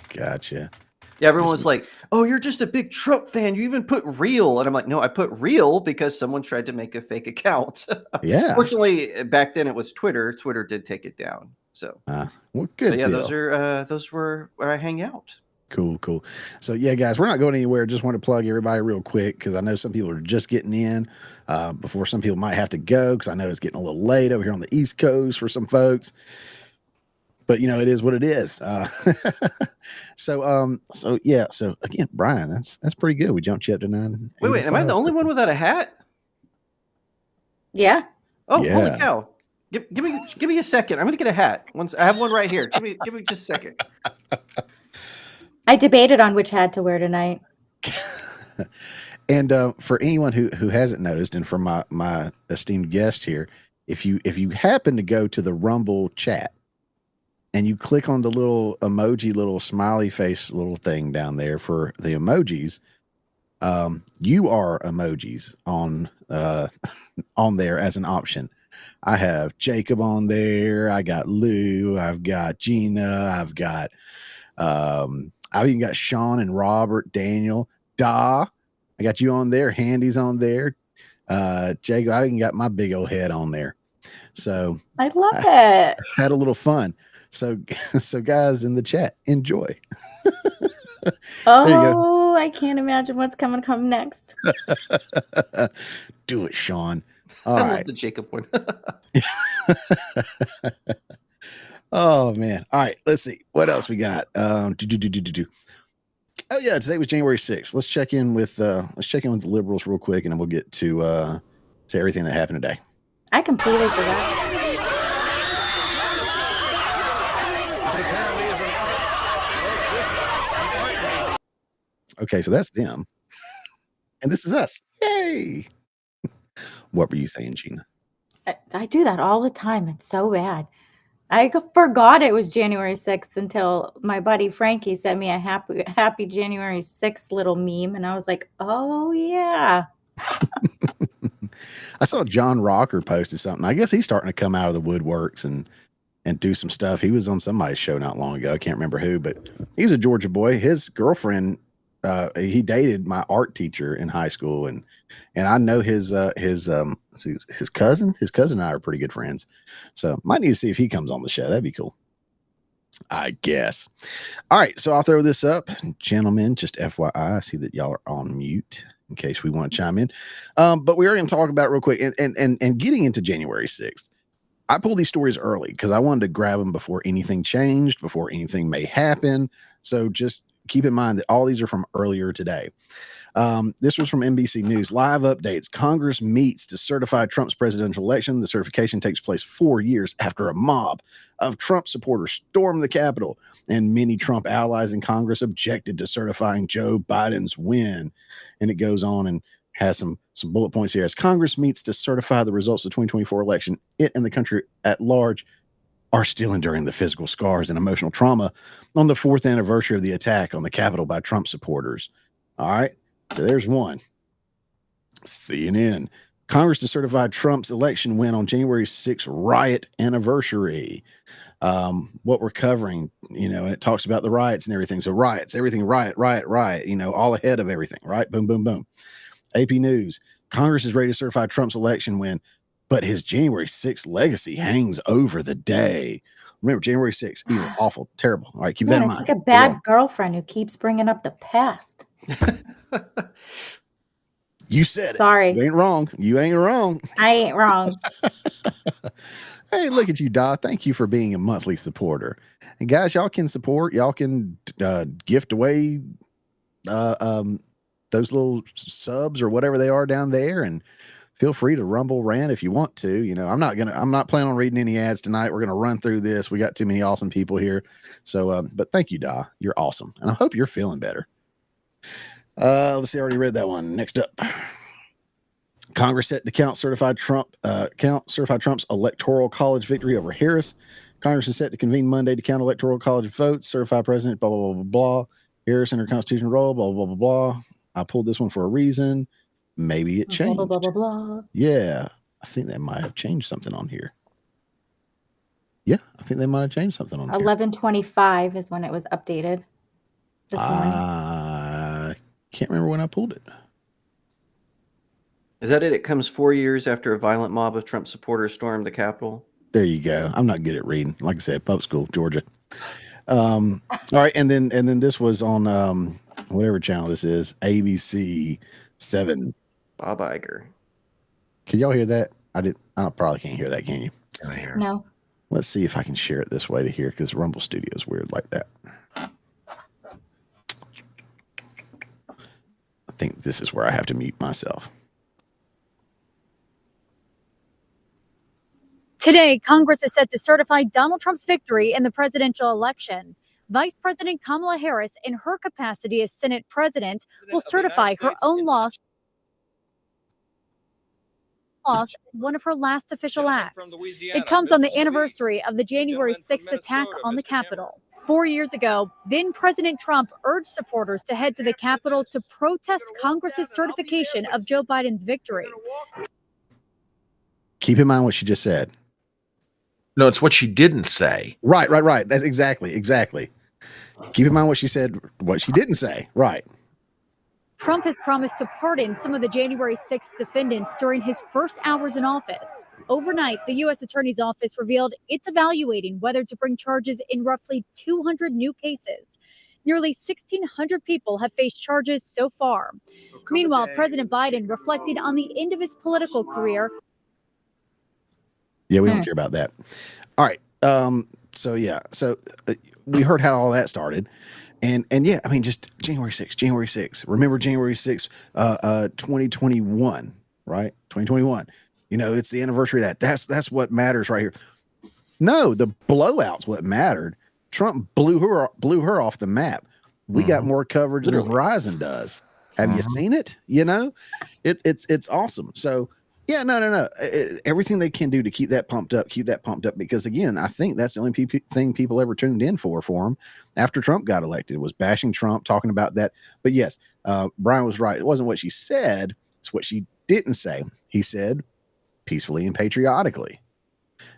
Gotcha. Yeah, everyone was like, "Oh, you're just a big Trump fan. You even put real." And I'm like, "No, I put real because someone tried to make a fake account." Yeah. Fortunately, back then it was Twitter. Twitter did take it down. So, well, good. yeah, deal. those were where I hang out. Cool. So yeah, guys, we're not going anywhere. Just want to plug everybody real quick, because I know some people are just getting in before some people might have to go, because I know it's getting a little late over here on the East Coast for some folks. But it is what it is. So again, Brian, that's pretty good. We jumped you up to 9. Wait, am I the only one without a hat? Yeah. Oh, Yeah. holy cow! Give me a second. I'm gonna get a hat. Once I have one right here. Give me just a second. I debated on which hat to wear tonight. And for anyone who hasn't noticed, and for my esteemed guest here, if you happen to go to the Rumble chat and you click on the little emoji, little smiley face little thing down there for the emojis, you are emojis on there as an option. I have Jacob on there. I got Lou. I've got Gina. I've even got Sean and Robert, Daniel, Da. I got you on there. Handy's on there. Jacob, I even got my big old head on there. So I love it. Had a little fun. So guys in the chat, enjoy. Oh, I can't imagine what's coming next. Do it, Sean. All right. Love the Jacob one. Oh man. All right. Let's see what else we got. Oh yeah, today was January 6th. Let's check in with the liberals real quick, and then we'll get to everything that happened today. I completely forgot. Okay, so that's them. And this is us. Yay. What were you saying, Gina? I do that all the time. It's so bad. I forgot it was January 6th until my buddy Frankie sent me a happy January 6th little meme. And I was like, oh, yeah. I saw John Rocker posted something. I guess he's starting to come out of the woodworks and do some stuff. He was on somebody's show not long ago. I can't remember who, but he's a Georgia boy. His girlfriend, he dated my art teacher in high school, and I know his cousin. His cousin and I are pretty good friends, so might need to see if he comes on the show. That'd be cool, I guess. All right, so I'll throw this up, gentlemen. Just FYI, I see that y'all are on mute in case we want to chime in. But we are going to talk about it real quick, and getting into January 6th. I pulled these stories early because I wanted to grab them before anything changed, before anything may happen. So just keep in mind that all these are from earlier today. This was from NBC News. Live updates. Congress meets to certify Trump's presidential election. The certification takes place 4 years after a mob of Trump supporters stormed the Capitol, and many Trump allies in Congress objected to certifying Joe Biden's win. And it goes on and has some bullet points here. As Congress meets to certify the results of the 2024 election, it and the country at large are still enduring the physical scars and emotional trauma on the 4th anniversary of the attack on the Capitol by Trump supporters. All right. So there's one. CNN. Congress to certify Trump's election win on January 6th riot anniversary. What we're covering, it talks about the riots and everything. So riots, everything, riot, all ahead of everything, right? Boom, boom, boom. AP News. Congress is ready to certify Trump's election win, but his January 6th legacy hangs over the day. Remember, January 6th, evil, awful, terrible. All right, keep that in mind. Like a bad girlfriend who keeps bringing up the past. You said it. Sorry. You ain't wrong. You ain't wrong. I ain't wrong. Hey, look at you, Da. Thank you for being a monthly supporter. And guys, y'all can support. Y'all can gift away those little subs or whatever they are down there, and feel free to rumble rant if you want to. I'm not planning on reading any ads tonight. We're gonna run through this. We got too many awesome people here. So, but thank you, Da. You're awesome, and I hope you're feeling better. Let's see. I already read that one. Next up, Congress set to certify Trump's electoral college victory over Harris. Congress is set to convene Monday to count electoral college votes, certify president, blah, blah, blah, blah, blah. Harris in her constitutional role, blah, blah, blah, blah. I pulled this one for a reason. Maybe it changed. Blah, blah, blah, blah, blah. Yeah, I think they might have changed something on here. Yeah, I think they might have changed something on here. 11:25 is when it was updated this morning. I can't remember when I pulled it. Is that it? It comes 4 years after a violent mob of Trump supporters stormed the Capitol. There you go. I'm not good at reading. Like I said, public school, Georgia. All right, and then this was on whatever channel this is, ABC 7. Bob Iger. Can y'all hear that? I probably can't hear that, can you? Can I hear? No. Let's see if I can share it this way to hear, because Rumble Studio is weird like that. I think this is where I have to mute myself. Today, Congress is set to certify Donald Trump's victory in the presidential election. Vice President Kamala Harris, in her capacity as Senate President, will certify her own loss, one of her last official acts. It comes on the anniversary of the January 6th attack on the Capitol. 4 years ago, then President Trump urged supporters to head to the Capitol to protest Congress's certification of Joe Biden's victory. Keep in mind what she just said. No, it's what she didn't say. Right. That's exactly. Keep in mind what she said, what she didn't say. Right. Trump has promised to pardon some of the January 6th defendants during his first hours in office. Overnight, the U.S. Attorney's Office revealed it's evaluating whether to bring charges in roughly 200 new cases. Nearly 1,600 people have faced charges so far. Meanwhile, President Biden reflected on the end of his political career. Yeah, we don't care about that. All right. So we heard how all that started. And yeah, I mean, just January 6th. Remember January 6th, 2021, right? 2021. It's the anniversary of that. That's what matters right here. No, the blowout's what mattered. Trump blew her off the map. We got more coverage than Verizon does. Have you seen it? It's awesome. So yeah, no. Everything they can do to keep that pumped up, because again, I think that's the only thing people ever tuned in for him after Trump got elected, was bashing Trump, talking about that. But yes, Brian was right. It wasn't what she said, it's what she didn't say. He said peacefully and patriotically,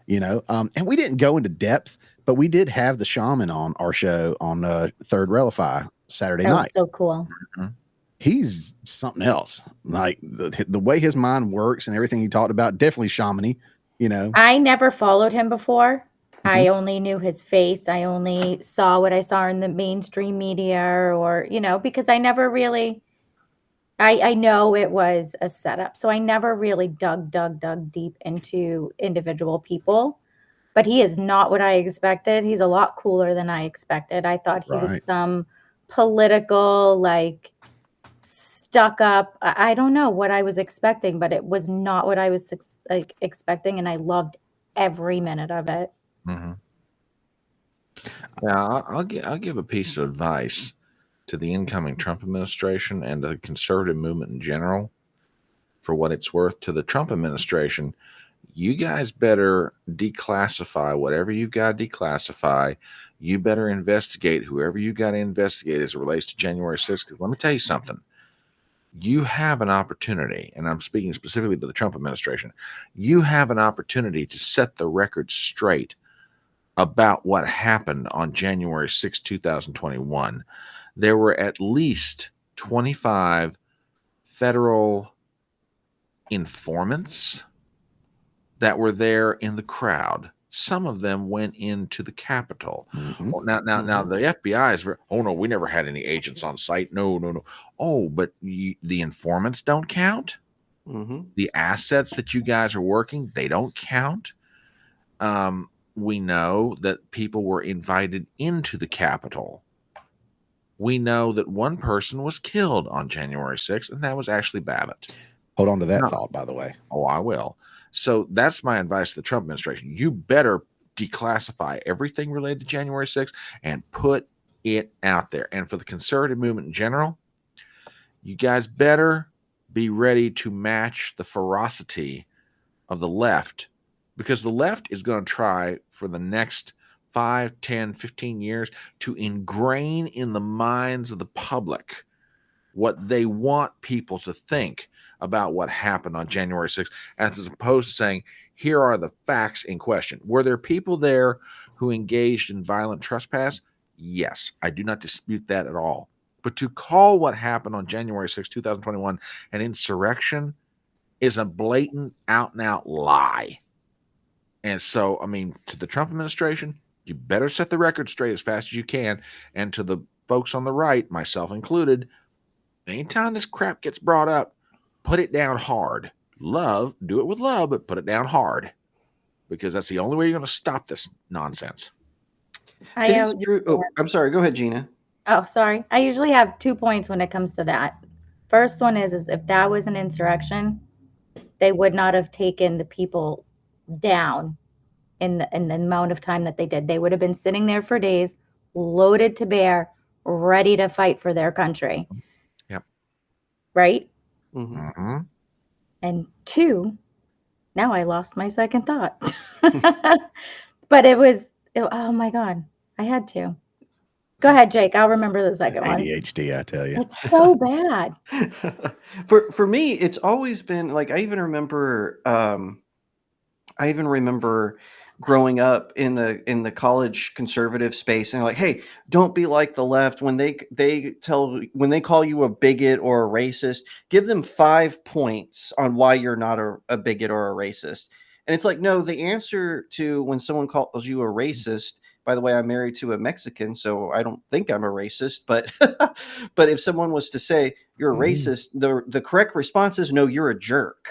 and we didn't go into depth, but we did have the shaman on our show on Third Relify Saturday night. So cool. Mm-hmm. He's something else. Like the way his mind works and everything he talked about, definitely shamany, I never followed him before. Mm-hmm. I only knew his face. I only saw what I saw in the mainstream media or, because I never really, I know it was a setup. So I never really dug deep into individual people, but he is not what I expected. He's a lot cooler than I expected. I thought he was some political, like stuck up. I don't know what I was expecting, but it was not what I was expecting, and I loved every minute of it. Mm-hmm. Now, I'll give a piece of advice to the incoming Trump administration and the conservative movement in general. For what it's worth, to the Trump administration, you guys better declassify whatever you've got to declassify. You better investigate whoever you got to investigate as it relates to January 6th. Because let me tell you something. You have an opportunity, and I'm speaking specifically to the Trump administration, you have an opportunity to set the record straight about what happened on January 6, 2021. There were at least 25 federal informants that were there in the crowd. Some of them went into the Capitol. Mhm. Well, now the FBI is oh no, we never had any agents on site. No. Oh, but the informants don't count. The assets that you guys are working, they don't count. We know that people were invited into the Capitol. We know that one person was killed on January 6th, and that was Ashley Babbitt. Hold on to that No. thought, by the way. Oh, I will. So that's my advice to the Trump administration. You better declassify everything related to January 6th and put it out there. And for the conservative movement in general, you guys better be ready to match the ferocity of the left, because the left is going to try for the next 5, 10, 15 years to ingrain in the minds of the public what they want people to think about what happened on January 6th, as opposed to saying, here are the facts in question. Were there people there who engaged in violent trespass? Yes, I do not dispute that at all. But to call what happened on January 6, 2021 an insurrection is a blatant, out-and-out lie. And so, I mean, to the Trump administration, you better set the record straight as fast as you can. And to the folks on the right, myself included, anytime this crap gets brought up, put it down hard. Do it with love, but put it down hard, because that's the only way you're going to stop this nonsense. It is true. Oh, I'm sorry. Go ahead, Gina. Oh, sorry. I usually have 2 points when it comes to that. First one is if that was an insurrection, they would not have taken the people down in the amount of time that they did. They would have been sitting there for days, loaded to bear, ready to fight for their country. Yep. Right? Mm-hmm. And 2, now I lost my second thought. But oh my God, I had to. Go ahead, Jake. I'll remember the second one. ADHD, I tell you. It's so bad. For me, it's always been like, I even remember growing up in the college conservative space, and like, hey, don't be like the left. When they call you a bigot or a racist, give them 5 points on why you're not a bigot or a racist. And it's like, no, the answer to when someone calls you a racist, by the way, I'm married to a Mexican, so I don't think I'm a racist, but but if someone was to say you're a racist, the correct response is, no, you're a jerk.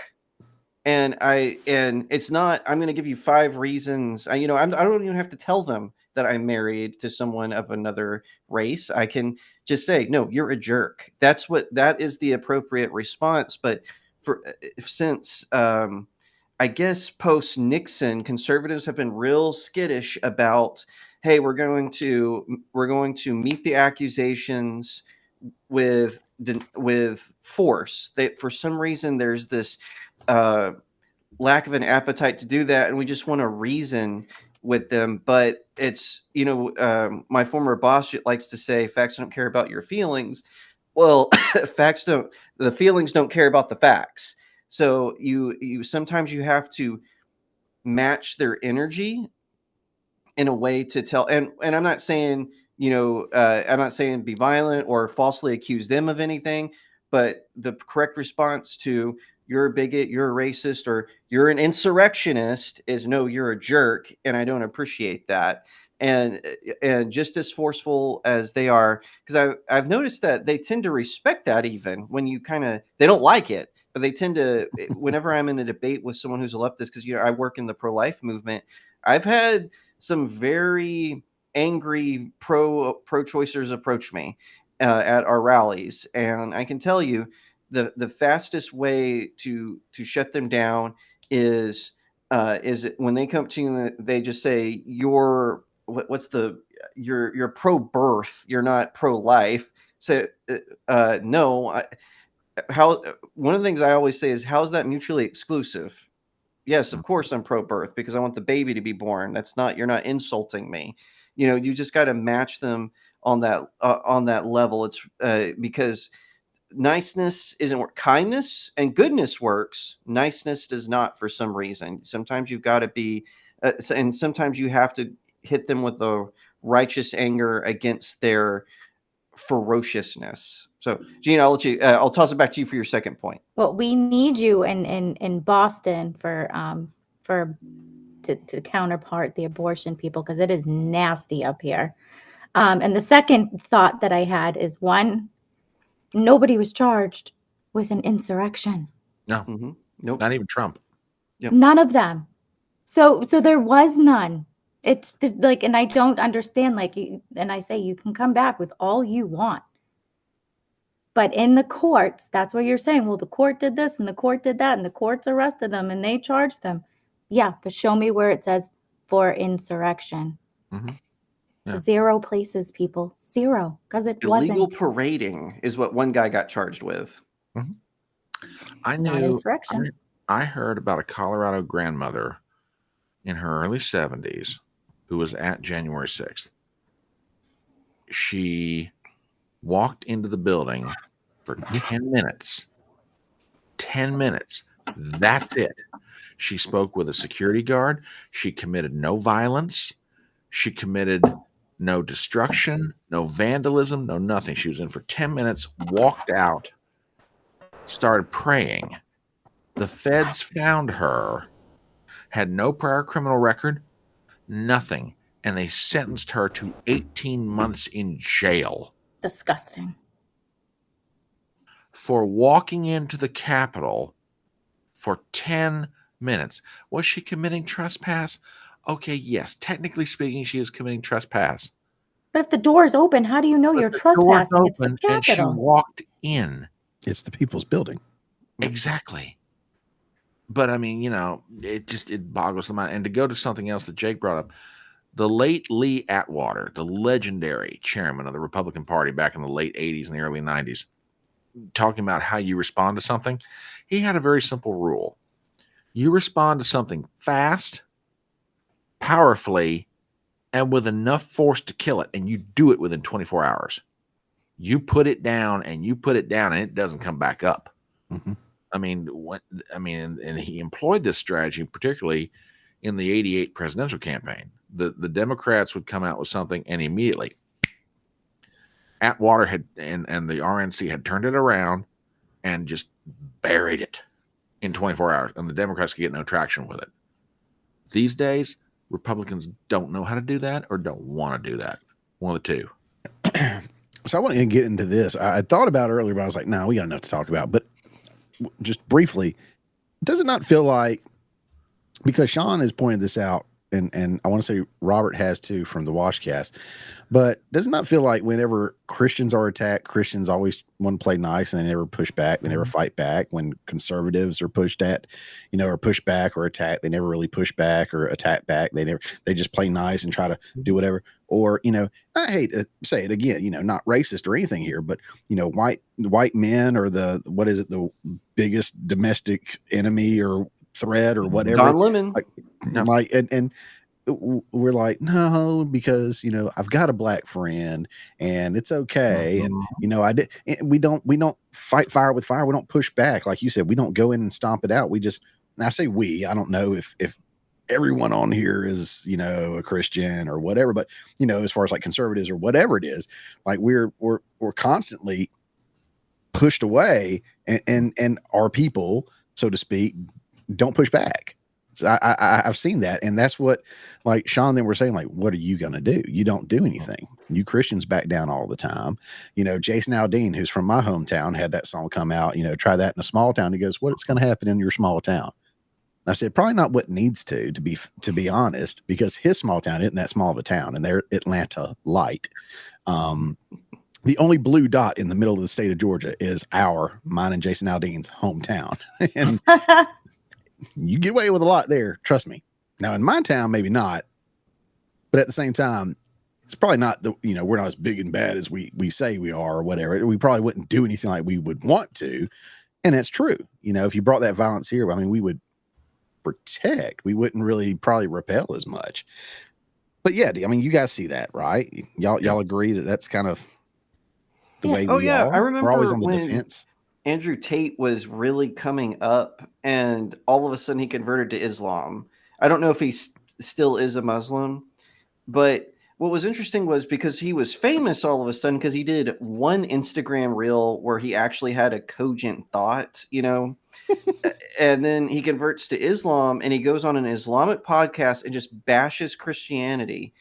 And it's not, I'm going to give you 5 reasons. I don't even have to tell them that I'm married to someone of another race. I can just say, no, you're a jerk. That is the appropriate response. But since I guess post Nixon, conservatives have been real skittish about, hey, we're going to meet the accusations with force. That for some reason there's this lack of an appetite to do that, and we just want to reason with them. But it's, my former boss likes to say, facts don't care about your feelings. Well, the feelings don't care about the facts. So you sometimes you have to match their energy in a way to tell, and I'm not saying, I'm not saying be violent or falsely accuse them of anything, but the correct response to you're a bigot, you're a racist, or you're an insurrectionist is, no, you're a jerk, and I don't appreciate that. And just as forceful as they are, because I've noticed that they tend to respect that, even when you they don't like it, but they tend to, whenever I'm in a debate with someone who's a leftist, because I work in the pro-life movement, I've had some very angry pro-choicers approach me, at our rallies, and I can tell you the fastest way to shut them down is when they come to you, they just say you're you're pro-birth, you're not pro-life. So no, how one of the things I always say is, how's that mutually exclusive? Yes, of course I'm pro-birth because I want the baby to be born. That's not, you're not insulting me. You just got to match them on that level. It's because niceness isn't work. Kindness and goodness works. Niceness does not, for some reason. Sometimes you've got to be, and sometimes you have to hit them with a righteous anger against their ferociousness. So, Gina, I'll let you. I'll toss it back to you for your second point. Well, we need you in Boston to counterpart the abortion people, because it is nasty up here. And the second thought that I had is, one, nobody was charged with an insurrection. No, Nope. not even Trump. Yep. None of them. So there was none. It's like, and I don't understand, like, and I say, you can come back with all you want, but in the courts, that's what you're saying. Well, the court did this and the court did that and the courts arrested them and they charged them. Yeah, but show me where it says for insurrection. Yeah. 0 places, people. 0, because it Illegal wasn't. parading is what one guy got charged with. I Not knew. insurrection. I heard about a Colorado grandmother in her early 70s who was at January 6th. She walked into the building for 10 minutes. 10 minutes. That's it. She spoke with a security guard. She committed no violence. She committed no destruction, no vandalism, no nothing. She was in for 10 minutes, walked out, started praying. The feds found her, had no prior criminal record, nothing, and they sentenced her to 18 months in jail Disgusting. for walking into the Capitol for 10 minutes. Was she committing trespass? Okay, yes, technically speaking, she is committing trespass. But if the door's open, how do you know you're The door's trespassing? It's the open, and she Capitol. walked in. It's the people's building. Exactly. But I mean, it boggles the mind. And to go to something else that Jake brought up, the late Lee Atwater, the legendary chairman of the Republican Party back in the late 80s and the early 90s, talking about how you respond to something, he had a very simple rule. You respond to something fast, powerfully, and with enough force to kill it, and you do it within 24 hours. You put it down, and it doesn't come back up. Mm-hmm. And he employed this strategy particularly in the 88 presidential campaign. The Democrats would come out with something, and immediately Atwater had and the RNC had turned it around and just buried it in 24 hours, and the Democrats could get no traction with it. These days, Republicans don't know how to do that or don't want to do that. One of the two. So I want to get into this. I thought about it earlier, but I was like, no, we got enough to talk about. But just briefly, does it not feel like, because Sean has pointed this out, and I want to say Robert has too from the Washcast, but does it not feel like whenever Christians are attacked, Christians always want to play nice and they never push back, they never fight back? When conservatives are pushed at, or pushed back or attacked, they never really push back or attack back. They just play nice and try to do whatever. Or, I hate to say it again, not racist or anything here, but white men are the biggest domestic enemy or threat or whatever. Don Lemon. And we're like, no, because I've got a black friend and it's okay. And we don't fight fire with fire. We don't push back. Like you said, we don't go in and stomp it out. I say I don't know if everyone on here is, a Christian or whatever, but as far as like conservatives or whatever it is, like we're constantly pushed away, and our people, so to speak, don't push back. So I've seen that, and that's what, like Sean, then we're saying, like, what are you gonna do? You don't do anything. You Christians back down all the time. Jason Aldean, who's from my hometown, had that song come out. Try that in a small town. He goes, "What's going to happen in your small town?" I said, probably not what needs to be honest, because his small town isn't that small of a town, and they're Atlanta light. the only blue dot in the middle of the state of Georgia is mine and Jason Aldean's hometown. And you get away with a lot there, trust me. Now in my town, maybe not, but at the same time, it's probably not we're not as big and bad as we say we are or whatever. We probably wouldn't do anything like we would want to. And that's true. If you brought that violence here, I mean, we would protect. We wouldn't really probably repel as much. But yeah, I mean, you guys see that, right? Y'all agree that that's kind of the way we are? I remember we're always on the when defense. Andrew Tate was really coming up, and all of a sudden he converted to Islam. I don't know if he still is a Muslim, but what was interesting was because he was famous all of a sudden because he did one Instagram reel where he actually had a cogent thought, and then he converts to Islam and he goes on an Islamic podcast and just bashes Christianity.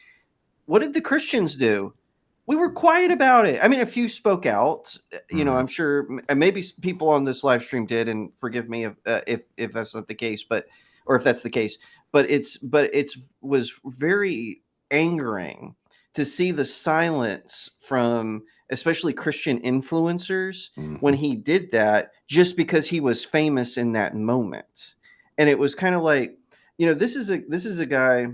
What did the Christians do? We were quiet about it. I mean, a few spoke out, I'm sure maybe people on this live stream did, and forgive me if that's not the case, or if that's the case, but it was very angering to see the silence from especially Christian influencers when he did that, just because he was famous in that moment. And it was kind of like, this is a guy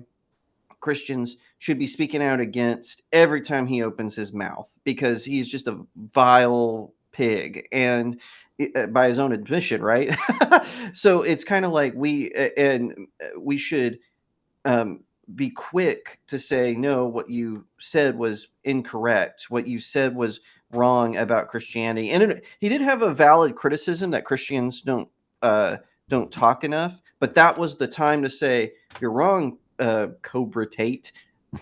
Christians should be speaking out against every time he opens his mouth, because he's just a vile pig, and by his own admission, right? So it's kind of like we should be quick to say, no, what you said was incorrect. What you said was wrong about Christianity. And he did have a valid criticism that Christians don't talk enough, but that was the time to say, you're wrong, Cobra Tate.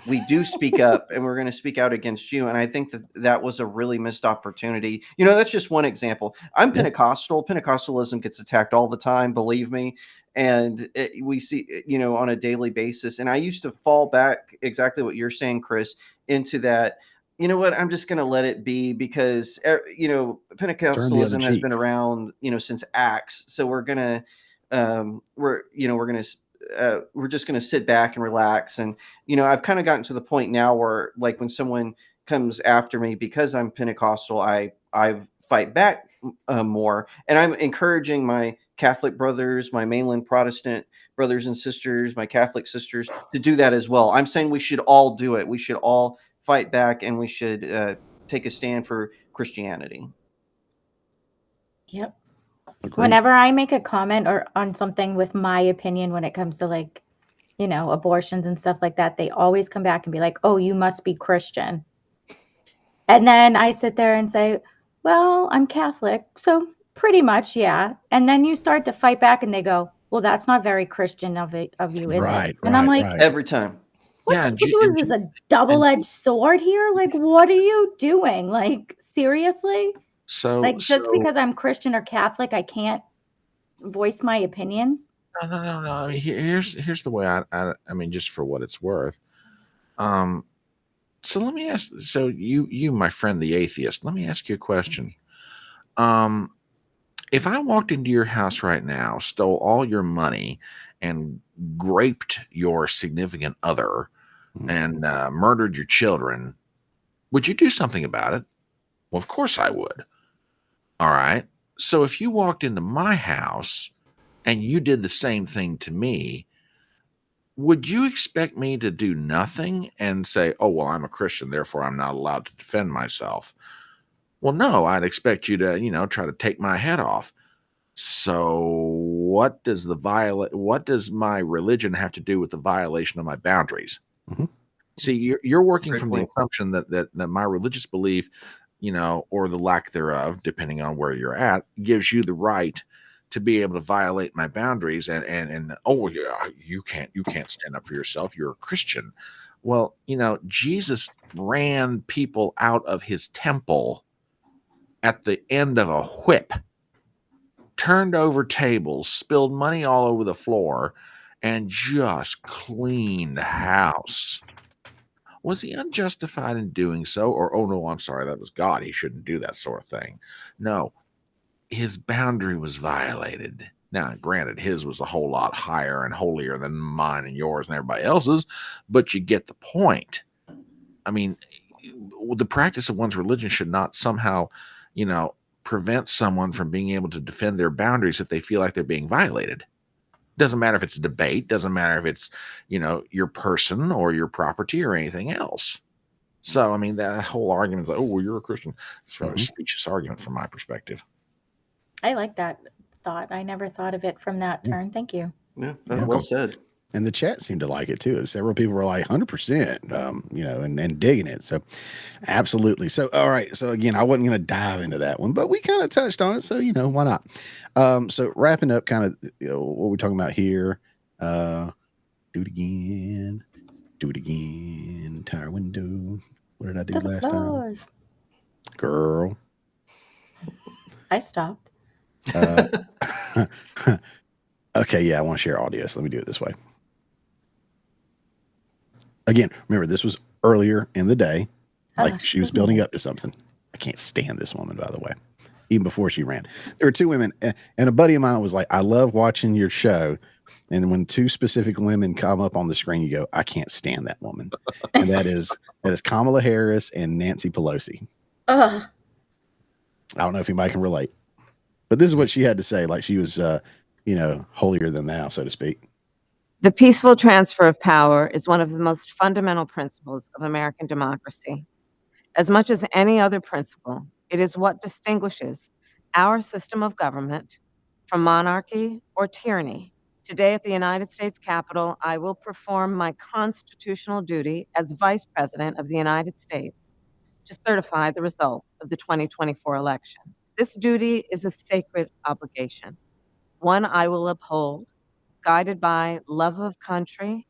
We do speak up, and we're going to speak out against you. And I think that was a really missed opportunity. That's just one example. I'm Pentecostal. Pentecostalism gets attacked all the time, believe me. And we see, on a daily basis. And I used to fall back, exactly what you're saying, Chris, into that. You know what? I'm just going to let it be, because, Pentecostalism has been around, since Acts. So we're just going to sit back and relax. And, I've kind of gotten to the point now where, like, when someone comes after me because I'm Pentecostal, I fight back more. And I'm encouraging my Catholic brothers, my mainland Protestant brothers and sisters, my Catholic sisters, to do that as well. I'm saying we should all do it. We should all fight back, and we should take a stand for Christianity. Yep. Agreed. Whenever I make a comment or on something with my opinion when it comes to, like, abortions and stuff like that, they always come back and be like, oh, you must be Christian. And then I sit there and say, well, I'm Catholic, so pretty much, yeah. And then you start to fight back and they go, well, that's not very Christian of you, is it? And I'm like, every time. Is this a double-edged sword here? Like, what are you doing? Like, seriously? So, like, just because I'm Christian or Catholic, I can't voice my opinions? No. I mean, here's the way I mean, just for what it's worth. So let me ask. So you, my friend, the atheist. Let me ask you a question. If I walked into your house right now, stole all your money, and raped your significant other, and murdered your children, would you do something about it? Well, of course I would. All right. So if you walked into my house and you did the same thing to me, would you expect me to do nothing and say, oh, well, I'm a Christian, therefore I'm not allowed to defend myself? Well, no, I'd expect you to, try to take my head off. So what does my religion have to do with the violation of my boundaries? Mm-hmm. See, you're working from the assumption that my religious belief, or the lack thereof, depending on where you're at, gives you the right to be able to violate my boundaries. And oh yeah, you can't stand up for yourself. You're a Christian. Well, Jesus ran people out of his temple at the end of a whip, turned over tables, spilled money all over the floor, and just cleaned house. Was he unjustified in doing so? Or, oh no, I'm sorry, that was God. He shouldn't do that sort of thing. No, his boundary was violated. Now, granted, his was a whole lot higher and holier than mine and yours and everybody else's, but you get the point. I mean, the practice of one's religion should not somehow, prevent someone from being able to defend their boundaries if they feel like they're being violated. Doesn't matter if it's a debate, doesn't matter if it's, your person or your property or anything else. So, I mean, that whole argument is like, oh, well, you're a Christian. It's a specious argument from my perspective. I like that thought. I never thought of it from that turn. Thank you. Yeah, that's well said. And the chat seemed to like it too. Several people were like 100%, and digging it. So absolutely. So, all right. So again, I wasn't going to dive into that one, but we kind of touched on it. So, why not? So wrapping up kind of what we're talking about here. Do it again. Tire window. What did I do last time? Girl. I stopped. Okay. Yeah. I want to share audio. So let me do it this way. Again, remember, this was earlier in the day. Like she was building up to something. I can't stand this woman, by the way, even before she ran. There were two women, and a buddy of mine was like, I love watching your show. And when two specific women come up on the screen, you go, I can't stand that woman. And that is Kamala Harris and Nancy Pelosi. I don't know if anybody can relate. But this is what she had to say. Like she was, holier than thou, so to speak. The peaceful transfer of power is one of the most fundamental principles of American democracy. As much as any other principle, it is what distinguishes our system of government from monarchy or tyranny. Today at the United States Capitol, I will perform my constitutional duty as Vice President of the United States to certify the results of the 2024 election. This duty is a sacred obligation, one I will uphold, guided by love of country,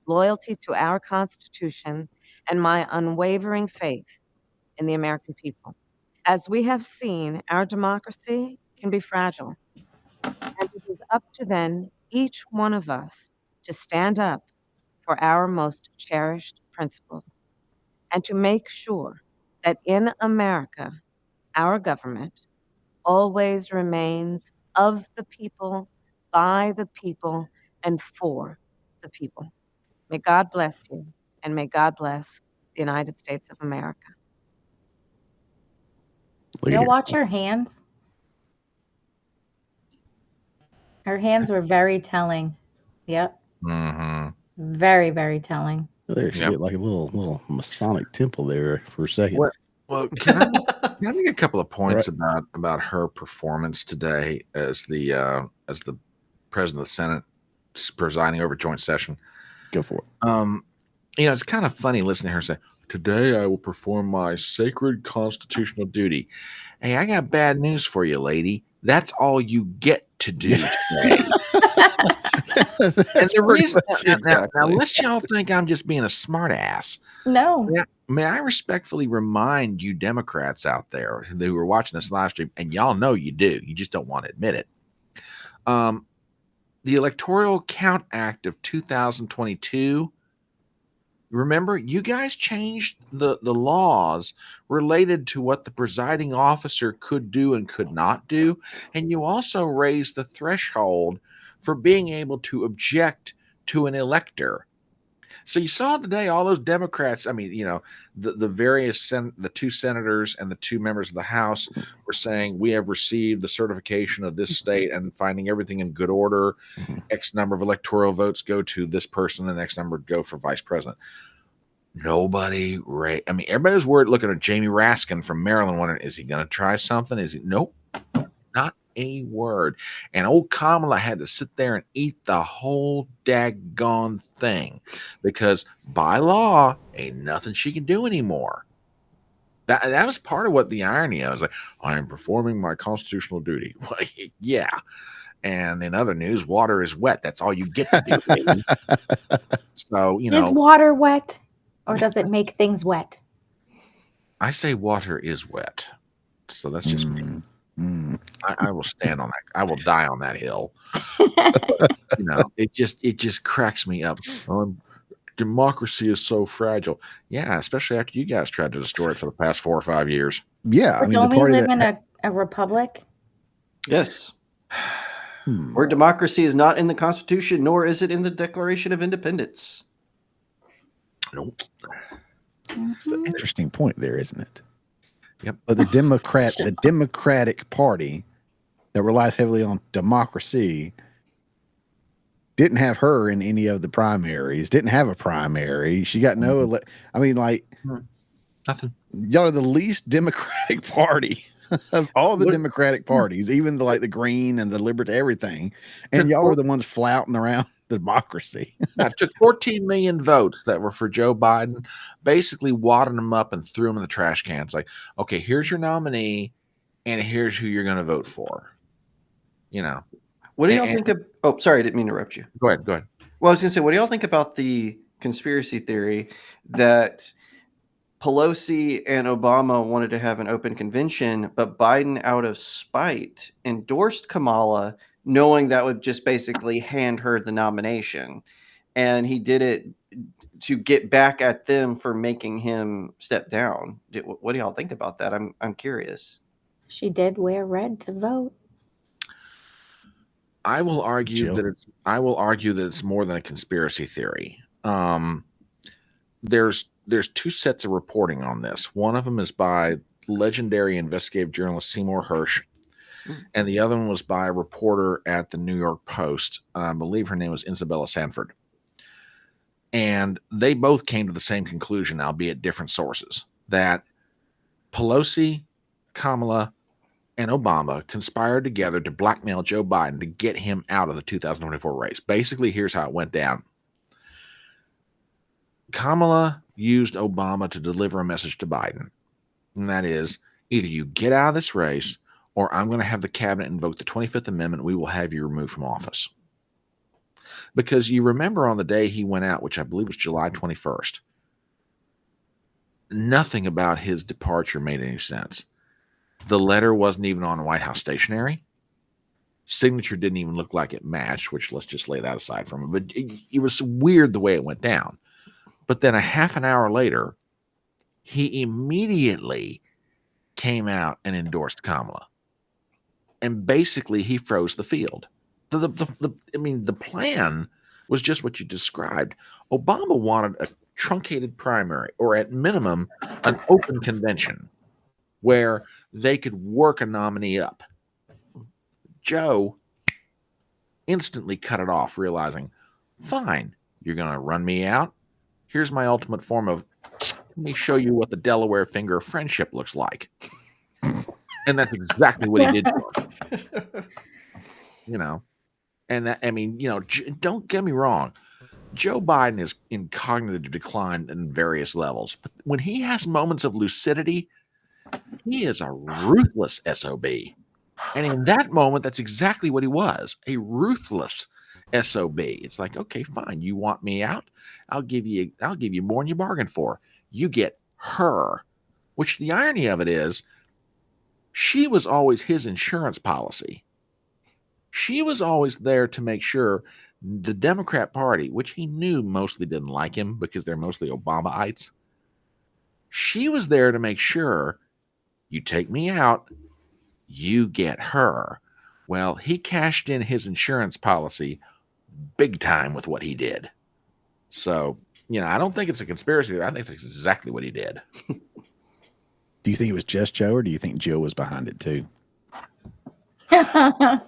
loyalty to our Constitution, and my unwavering faith in the American people. As we have seen, our democracy can be fragile, and it is up to then each one of us to stand up for our most cherished principles and to make sure that in America, our government always remains of the people, by the people, and for the people. May God bless you, and may God bless the United States of America. You'll watch her hands. Her hands were very telling. Yep. Mm-hmm. Very, very telling. There she did like a little Masonic temple there for a second. Well, can I make a couple of points about her performance today as the president of the Senate presiding over joint session? Go for it. It's kind of funny listening to her say, "Today I will perform my sacred constitutional duty." Hey, I got bad news for you, lady. That's all you get to do today. And the reason now, unless y'all think I'm just being a smart ass. No. May I respectfully remind you Democrats out there who are watching this live stream, and y'all know you do, you just don't want to admit it. The Electoral Count Act of 2022, remember, you guys changed the laws related to what the presiding officer could do and could not do, and you also raised the threshold for being able to object to an elector. So you saw today all those Democrats, the various the two senators and the two members of the House were saying, we have received the certification of this state and finding everything in good order. X number of electoral votes go to this person and X number go for vice president. Nobody, everybody was worried looking at Jamie Raskin from Maryland wondering, is he going to try something? Nope, not a word. And old Kamala had to sit there and eat the whole daggone thing because by law, ain't nothing she can do anymore. That was part of what the irony. I was like, I am performing my constitutional duty. Like, yeah. And in other news, water is wet. That's all you get to do, baby. So, Is water wet or does it make things wet? I say water is wet. So that's just me. I will stand on that. I will die on that hill. It just cracks me up. Democracy is so fragile. Yeah, especially after you guys tried to destroy it for the past 4 or 5 years. Yeah, but don't we live in a republic? Yes. Where democracy is not in the Constitution, nor is it in the Declaration of Independence. Nope. It's an interesting point there, isn't it? Yep. But the Democratic Party that relies heavily on democracy didn't have her in any of the primaries, didn't have a primary. She got no, I mean, like, Nothing. y'all are the least Democratic party of all the Democratic parties, even the Green and the Liberty, everything. And y'all are the ones flouting around the democracy. Now, it took 14 million votes that were for Joe Biden, basically wadded them up and threw them in the trash cans. Like, okay, here's your nominee, and here's who you're going to vote for. You know. What do y'all think of? Oh, sorry, I didn't mean to interrupt you. Go ahead. Well, I was going to say, what do y'all think about the conspiracy theory that Pelosi and Obama wanted to have an open convention, but Biden, out of spite, endorsed Kamala, knowing that would just basically hand her the nomination, and he did it to get back at them for making him step down? What do y'all think about that? I'm curious. She did wear red to vote. I will argue that it's more than a conspiracy theory. There's two sets of reporting on this. One of them is by legendary investigative journalist Seymour Hersh, and the other one was by a reporter at the New York Post. I believe her name was Isabella Sanford. And they both came to the same conclusion, albeit different sources, that Pelosi, Kamala, and Obama conspired together to blackmail Joe Biden to get him out of the 2024 race. Basically, here's how it went down. Kamala used Obama to deliver a message to Biden, and that is, either you get out of this race, or I'm going to have the cabinet invoke the 25th Amendment. We will have you removed from office. Because you remember on the day he went out, which I believe was July 21st, nothing about his departure made any sense. The letter wasn't even on White House stationery. Signature didn't even look like it matched, which let's just lay that aside from it. But it was weird the way it went down. But then a half an hour later, he immediately came out and endorsed Kamala. And basically, he froze the field. The plan was just what you described. Obama wanted a truncated primary, or at minimum, an open convention where they could work a nominee up. Joe instantly cut it off, realizing, fine, you're going to run me out? Here's my ultimate form of, let me show you what the Delaware finger of friendship looks like. And that's exactly what he did to him. You know, and that, I mean, you know, don't get me wrong. Joe Biden is in cognitive decline in various levels, but when he has moments of lucidity, he is a ruthless SOB. And in that moment, that's exactly what he was, a ruthless SOB. It's like, okay, fine. You want me out? I'll give you more than you bargained for. You get her, which the irony of it is, she was always his insurance policy. She was always there to make sure the Democrat Party, which he knew mostly didn't like him because they're mostly Obamaites, she was there to make sure you take me out, you get her. Well, he cashed in his insurance policy big time with what he did. So, you know, I don't think it's a conspiracy. I think it's exactly what he did. Do you think it was just Joe, or do you think Jill was behind it too?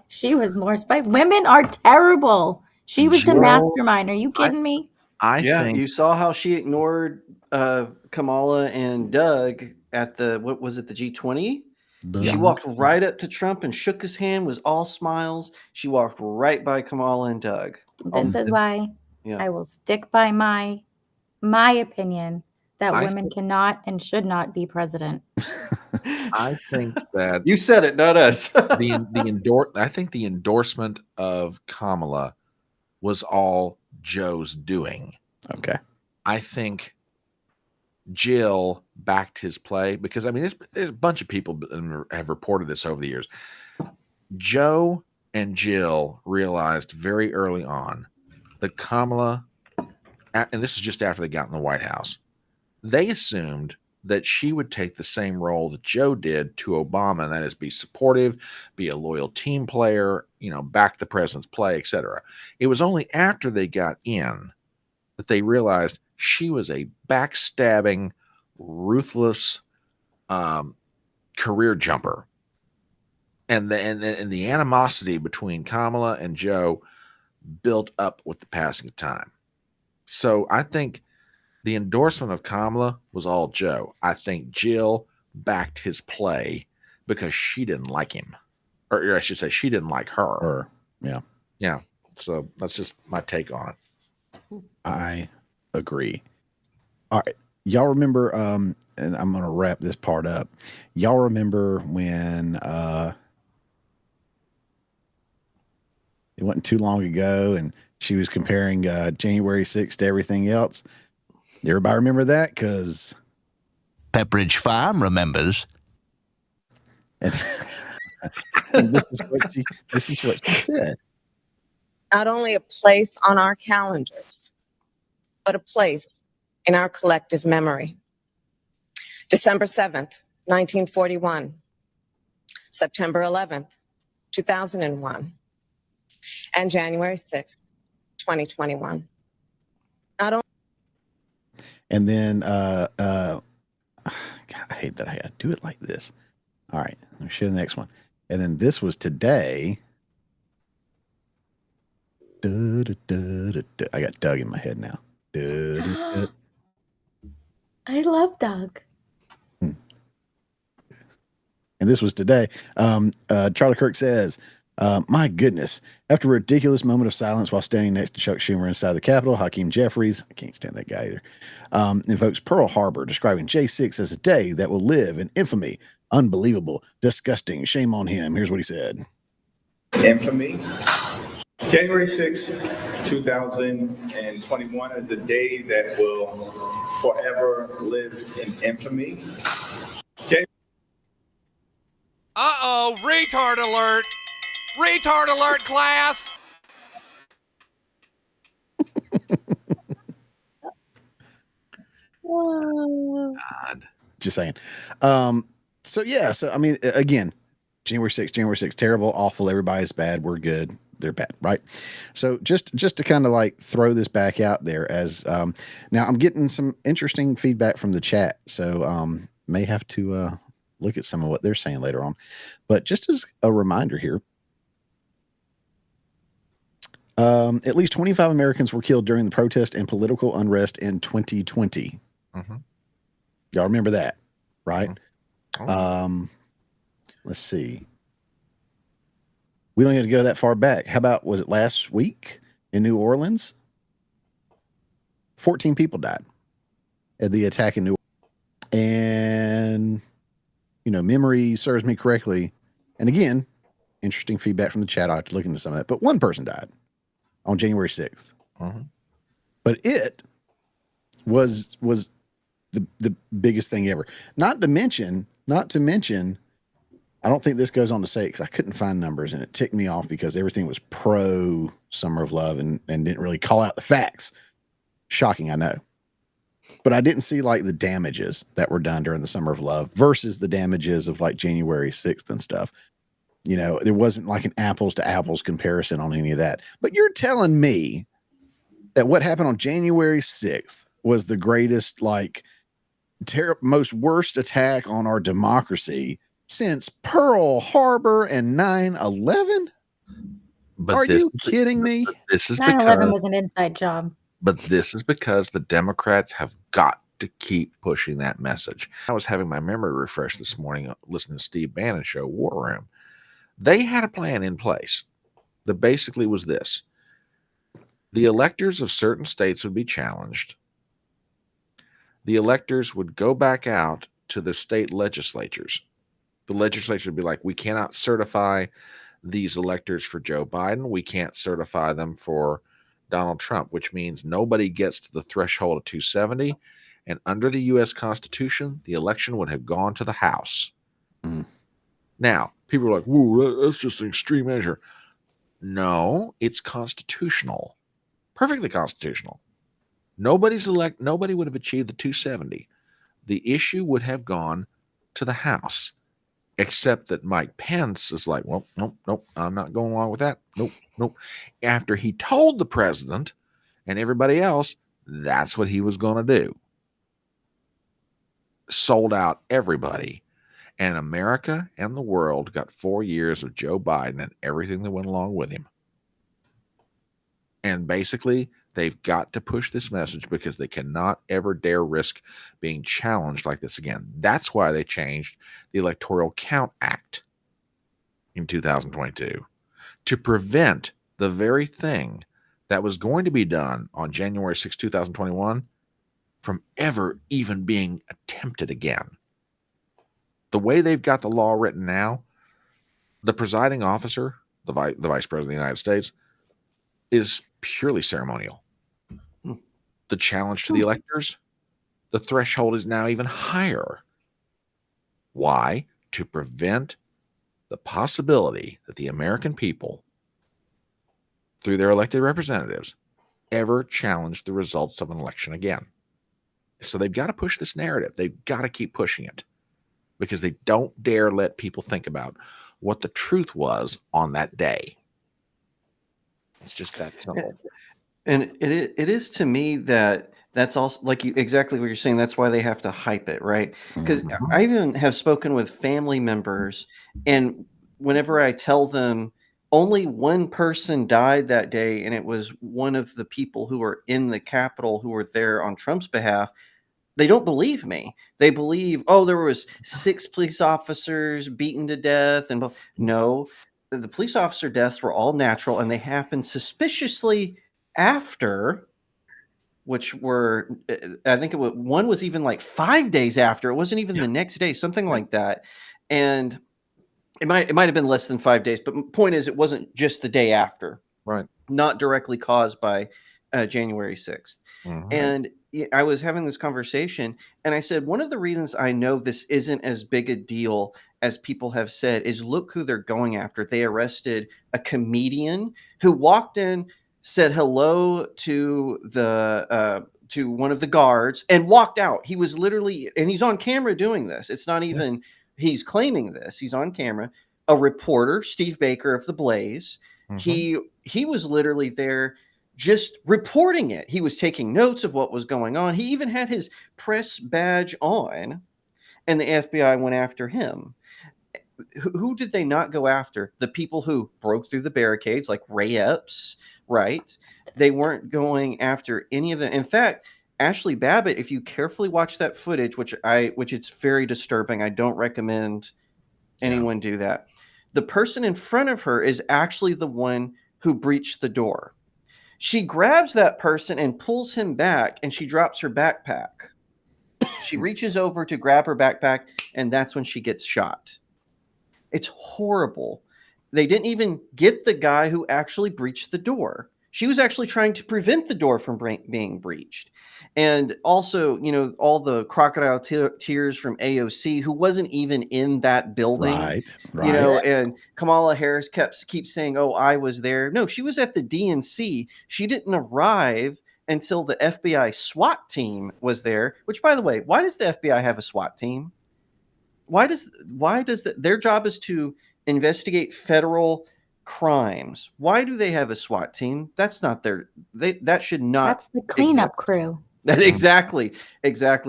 She was more spiteful. Women are terrible. She was the mastermind. Are you kidding me? I think you saw how she ignored Kamala and Doug at the, what was it, the G20? She walked right up to Trump and shook his hand, was all smiles. She walked right by Kamala and Doug. This is why I will stick by my opinion that women cannot and should not be president. I think that you said it, not us. I think the endorsement of Kamala was all Joe's doing. Okay. I think Jill backed his play because, I mean, there's a bunch of people have reported this over the years. Joe and Jill realized very early on that Kamala, and this is just after they got in the White House, they assumed that she would take the same role that Joe did to Obama, and that is be supportive, be a loyal team player, you know, back the president's play, etc. It was only after they got in that they realized she was a backstabbing, ruthless career jumper. And the animosity between Kamala and Joe built up with the passing of time. So I think the endorsement of Kamala was all Joe. I think Jill backed his play because she didn't like him. Or I should say she didn't like her. Yeah. Yeah. So that's just my take on it. I agree. All right. Y'all remember, and I'm going to wrap this part up. Y'all remember when it wasn't too long ago and she was comparing January 6th to everything else? Everybody remember that? Because Pepperidge Farm remembers. And, and this is what she said. Not only a place on our calendars, but a place in our collective memory. December 7th, 1941. September 11th, 2001. And January 6th, 2021. Not only. And then, God, I hate that I had to do it like this. All right, let me show you the next one. And then this was today. I got Doug in my head now. I love Doug. And this was today. Charlie Kirk says, my goodness, after a ridiculous moment of silence while standing next to Chuck Schumer inside the Capitol, Hakeem Jeffries, I can't stand that guy either, invokes Pearl Harbor, describing J6 as a day that will live in infamy. Unbelievable, disgusting, shame on him. Here's what he said. Infamy. January 6th, 2021 is a day that will forever live in infamy. Uh-oh, retard alert. Retard alert, class. God. Just saying. So I mean, again, January 6th, terrible, awful, everybody's bad, we're good, they're bad, right? So just to kind of like throw this back out there as now I'm getting some interesting feedback from the chat, so may have to look at some of what they're saying later on. But just as a reminder here, at least 25 Americans were killed during the protest and political unrest in 2020. Mm-hmm. Y'all remember that, right? Oh. Let's see. We don't need to go that far back. How about, was it last week in New Orleans? 14 people died at the attack in New Orleans. And, memory serves me correctly. And again, interesting feedback from the chat. I'll have to look into some of that. But one person died on January 6th. Mm-hmm. But it was the biggest thing ever. Not to mention, I don't think this goes on to say it because I couldn't find numbers and it ticked me off because everything was pro Summer of Love and didn't really call out the facts. Shocking, I know. But I didn't see like the damages that were done during the Summer of Love versus the damages of like January 6th and stuff. There wasn't like an apples to apples comparison on any of that. But you're telling me that what happened on January 6th was the greatest, like, most worst attack on our democracy since Pearl Harbor and 9/11? Are you kidding me? This is 9/11 was an inside job. But this is because the Democrats have got to keep pushing that message. I was having my memory refreshed this morning listening to Steve Bannon's show, War Room. They had a plan in place that basically was this. The electors of certain states would be challenged. The electors would go back out to the state legislatures. The legislature would be like, we cannot certify these electors for Joe Biden. We can't certify them for Donald Trump, which means nobody gets to the threshold of 270. And under the U.S. Constitution, the election would have gone to the House. Mm. Now, people are like, whoa, that's just an extreme measure. No, it's constitutional. Perfectly constitutional. Nobody would have achieved the 270. The issue would have gone to the House, except that Mike Pence is like, well, nope, I'm not going along with that. Nope. After he told the president and everybody else, that's what he was going to do. sold out everybody. And America and the world got 4 years of Joe Biden and everything that went along with him. And basically, they've got to push this message because they cannot ever dare risk being challenged like this again. That's why they changed the Electoral Count Act in 2022 to prevent the very thing that was going to be done on January 6th, 2021 from ever even being attempted again. The way they've got the law written now, the presiding officer, the Vice President of the United States, is purely ceremonial. The challenge to the electors, the threshold is now even higher. Why? To prevent the possibility that the American people, through their elected representatives, ever challenge the results of an election again. So they've got to push this narrative. They've got to keep pushing it because they don't dare let people think about what the truth was on that day. It's just that simple. And it is to me that's also like exactly what you're saying. That's why they have to hype it, right? Because I even have spoken with family members, and whenever I tell them only one person died that day, and it was one of the people who were in the Capitol who were there on Trump's behalf, they don't believe me. They believe, oh, there was 6 police officers beaten to death. And no, the police officer deaths were all natural, and they happened suspiciously after, which were, I think one was even like 5 days after. It wasn't even the next day, something like that. And it might have been less than 5 days. But point is, it wasn't just the day after. Right. Not directly caused by January 6th. And I was having this conversation, and I said, one of the reasons I know this isn't as big a deal as people have said is look who they're going after. They arrested a comedian who walked in, said hello to to one of the guards, and walked out. He was literally, and he's on camera doing this. It's not even he's claiming this. He's on camera. A reporter, Steve Baker of The Blaze. He was literally there just reporting it. He was taking notes of what was going on. He even had his press badge on, and the FBI went after him. Who did they not go after? The people who broke through the barricades, like Ray Epps, right? They weren't going after any of them. In fact, Ashley Babbitt, if you carefully watch that footage, which it's very disturbing, I don't recommend anyone do that. The person in front of her is actually the one who breached the door. She grabs that person and pulls him back, and she drops her backpack. She reaches over to grab her backpack, and that's when she gets shot. It's horrible. They didn't even get the guy who actually breached the door. She was actually trying to prevent the door from being breached. And also, all the crocodile tears from AOC, who wasn't even in that building. Right. And Kamala Harris keeps saying, oh, I was there. No, she was at the DNC. She didn't arrive until the FBI SWAT team was there, which, by the way, why does the FBI have a SWAT team? Why does their job is to investigate federal crimes? Why do they have a SWAT team? That's not that should not. That's the cleanup crew. Exactly,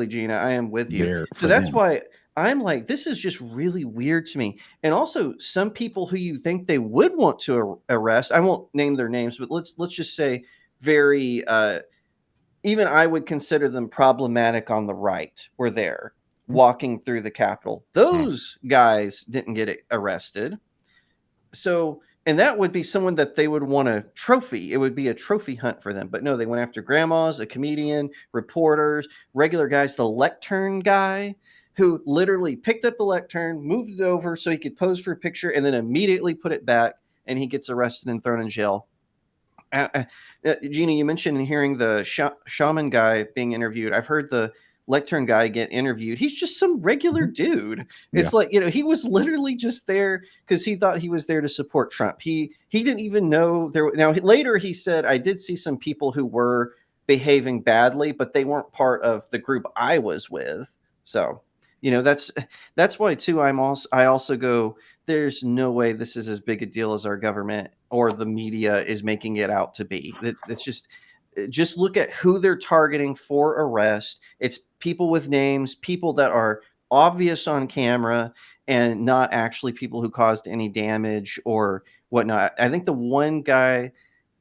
Gina. I am with you. So that's why I'm like, this is just really weird to me. And also, some people who you think they would want to arrest, I won't name their names, but let's just say very, even I would consider them problematic on the right, were there walking through the Capitol. Those guys didn't get arrested. So, and that would be someone that they would want a trophy. It would be a trophy hunt for them. But no, they went after grandmas, a comedian, reporters, regular guys. The lectern guy who literally picked up a lectern, moved it over so he could pose for a picture, and then immediately put it back, and he gets arrested and thrown in jail. Gina, you mentioned hearing the shaman guy being interviewed. I've heard the lectern guy get interviewed. He's just some regular dude. It's like, he was literally just there because he thought he was there to support Trump. He didn't even know there. Now later he said, I did see some people who were behaving badly, but they weren't part of the group I was with. So, that's why too. I also go, there's no way this is as big a deal as our government or the media is making it out to be. It's just, just look at who they're targeting for arrest. It's people with names, people that are obvious on camera, and not actually people who caused any damage or whatnot. I think the one guy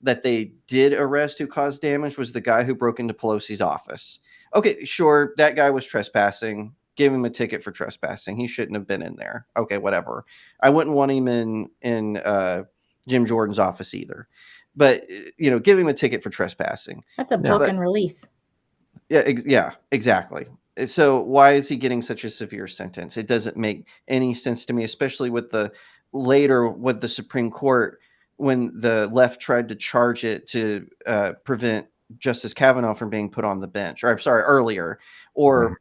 that they did arrest who caused damage was the guy who broke into Pelosi's office. Okay, sure, that guy was trespassing. Give him a ticket for trespassing. He shouldn't have been in there. Okay, whatever. I wouldn't want him in Jim Jordan's office either. But give him a ticket for trespassing. That's a book and release. Yeah, exactly. So why is he getting such a severe sentence? It doesn't make any sense to me, especially with the Supreme Court, when the left tried to charge it to prevent Justice Kavanaugh from being put on the bench, or I'm sorry, earlier, or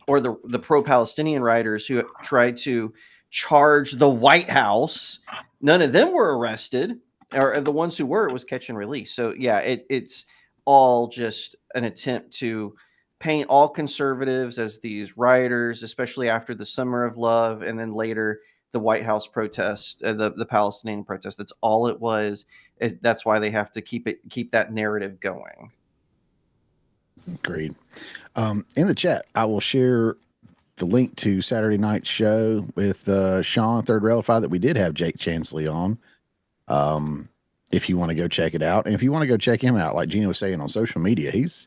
the pro-Palestinian writers who tried to charge the White House. None of them were arrested, or the ones who were, it was catch and release. So yeah, it's all just an attempt to paint all conservatives as these rioters, especially after the Summer of Love, and then later the White House protest, the Palestinian protest. That's all it was. That's why they have to keep that narrative going. Agreed. In the chat, I will share the link to Saturday night's show with Sean, Third Relify, that we did have Jake Chansley on. If you want to go check it out, and if you want to go check him out, like Gina was saying, on social media, he's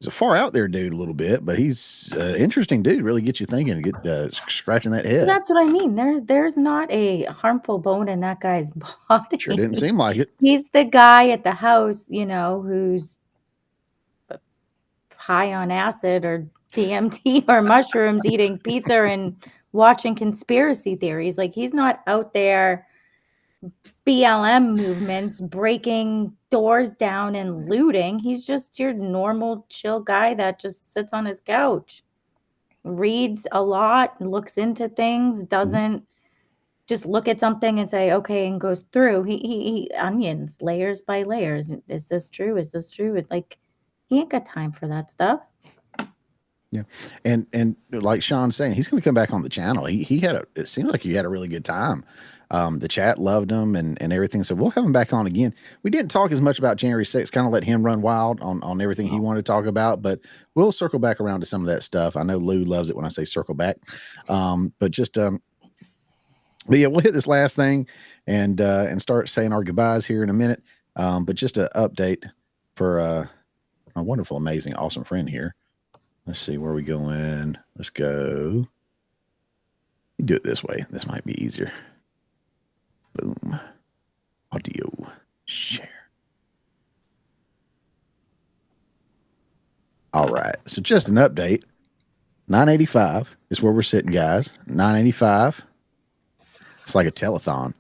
a far out there dude a little bit, but he's interesting dude. Really get you thinking, get scratching that head. That's what I mean. There's not a harmful bone in that guy's body. Sure didn't seem like it. He's the guy at the house, who's high on acid or DMT or mushrooms, eating pizza and watching conspiracy theories. Like, he's not out there BLM movements, breaking doors down and looting. He's just your normal chill guy that just sits on his couch, reads a lot, looks into things, doesn't just look at something and say, okay, and goes through. He onions layers by layers. Is this true? Is this true? Like, he ain't got time for that stuff. Yeah. And like Sean's saying, he's going to come back on the channel. It seems like he had a really good time. The chat loved him and everything. So we'll have him back on again. We didn't talk as much about January 6th, kind of let him run wild on everything he wanted to talk about, but we'll circle back around to some of that stuff. I know Lou loves it when I say circle back. But yeah, we'll hit this last thing and start saying our goodbyes here in a minute. But just an update for a wonderful, amazing, awesome friend here. Let's see where we going. Let's go. You do it this way. This might be easier. Boom. Audio. Share. All right. So just an update. 985 is where we're sitting, guys. 985. It's like a telethon.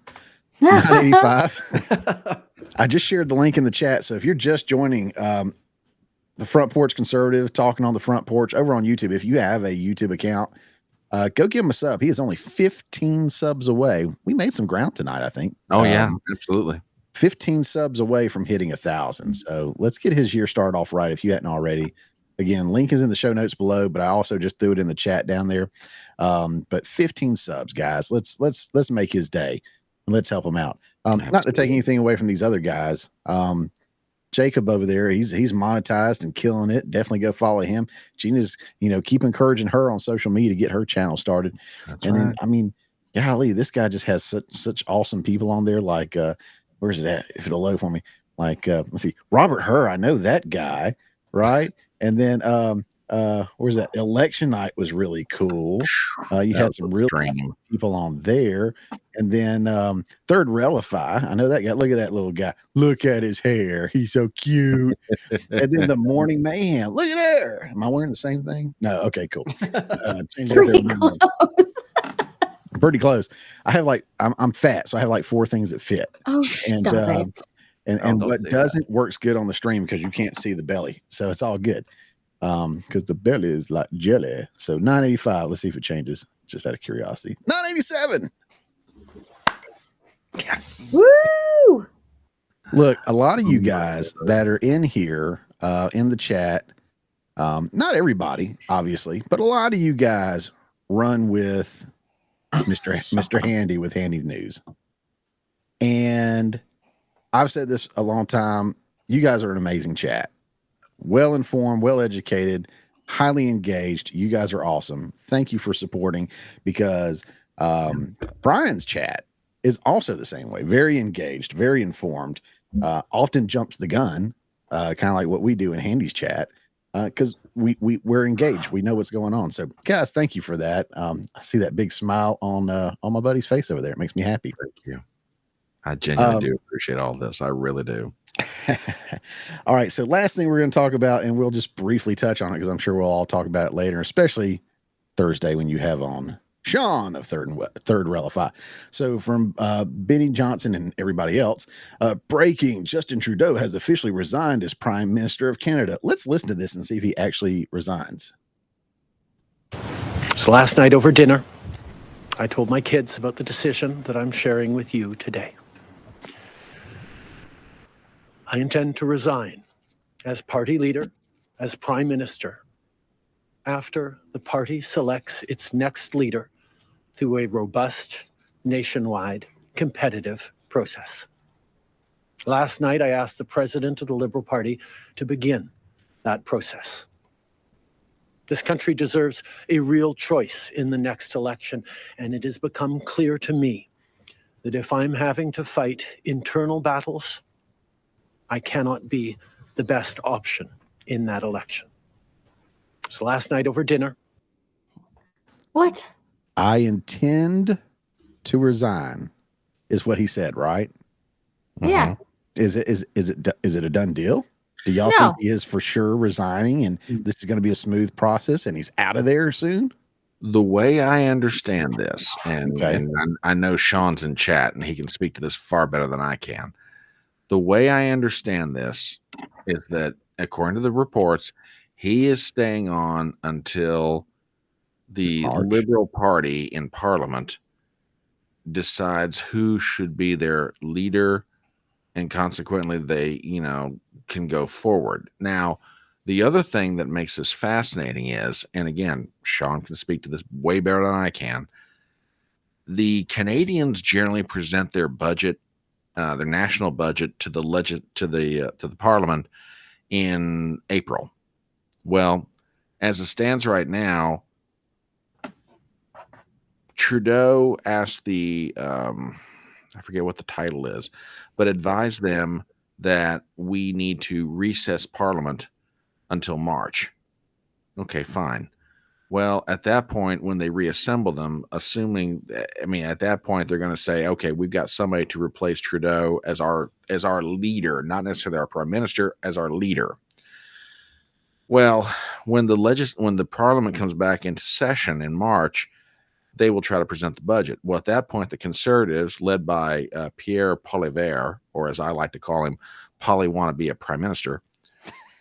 985. I just shared the link in the chat. So if you're just joining the Front Porch Conservative, talking on the front porch over on YouTube, if you have a YouTube account, go give him a sub. He is only 15 subs away. We made some ground tonight, I think. Oh, yeah, absolutely. 15 subs away from hitting 1,000. So let's get his year started off right if you hadn't already. Again, link is in the show notes below, but I also just threw it in the chat down there. But 15 subs, guys. Let's make his day and let's help him out. Not to take anything away from these other guys. Jacob over there, he's monetized and killing it. Definitely go follow him. Gina's, keep encouraging her on social media to get her channel started. That's and right. then, I mean, golly, this guy just has such awesome people on there. Like, where's it at? If it'll load for me. Like, let's see, Robert Herr. I know that guy, right? And then, where's that? Election night was really cool. You had some real people on there. And then Third Relify. I know that guy. Look at that little guy. Look at his hair. He's so cute. And then the Morning Mayhem. Look at there. Am I wearing the same thing? No. Okay, cool. Pretty close. Pretty close. I have I'm fat, so I have 4 things that fit. Oh, and stop it. And what doesn't works good on the stream because you can't see the belly. So it's all good. Because the belly is like jelly. So 985. Let's see if it changes. Just out of curiosity. 987. Yes. Woo! Look, a lot of you guys that are in here, in the chat, not everybody, obviously, but a lot of you guys run with Mr. Handy with Handy News. And I've said this a long time. You guys are an amazing chat. Well informed, well educated, highly engaged. You guys are awesome. Thank you for supporting, because Brian's chat is also the same way. Very engaged, very informed, often jumps the gun, kind of like what we do in Handy's chat, because we're engaged. We know what's going on. So guys, thank you for that. I see that big smile on my buddy's face over there. It makes me happy. Thank you. I genuinely do appreciate all this. I really do. All right. So last thing we're going to talk about, and we'll just briefly touch on it because I'm sure we'll all talk about it later, especially Thursday when you have on Sean of Third Relify. So from Benny Johnson and everybody else, breaking: Justin Trudeau has officially resigned as Prime Minister of Canada. Let's listen to this and see if he actually resigns. So last night over dinner, I told my kids about the decision that I'm sharing with you today. I intend to resign as party leader, as Prime Minister, after the party selects its next leader through a robust, nationwide, competitive process. Last night, I asked the President of the Liberal Party to begin that process. This country deserves a real choice in the next election, and it has become clear to me that if I'm having to fight internal battles, I cannot be the best option in that election. So last night over dinner. What? I intend to resign is what he said, right? Yeah. Is it a done deal? Do y'all think he is for sure resigning and this is going to be a smooth process and he's out of there soon? The way I understand this, and I know Sean's in chat and he can speak to this far better than I can. The way I understand this is that, according to the reports, he is staying on until the Liberal Party in Parliament decides who should be their leader, and consequently they, can go forward. Now, the other thing that makes this fascinating is, and again, Sean can speak to this way better than I can, the Canadians generally present their budget, their national budget, to the Parliament in April. Well, as it stands right now, Trudeau asked the I forget what the title is, but advised them that we need to recess Parliament until March. Okay, fine. Well, at that point, when they reassemble them, at that point, they're going to say, okay, we've got somebody to replace Trudeau as our leader, not necessarily our prime minister, as our leader. Well, when the Parliament comes back into session in March, they will try to present the budget. Well, at that point, the Conservatives, led by Pierre Poilievre, or as I like to call him, Polly wanna be a prime minister.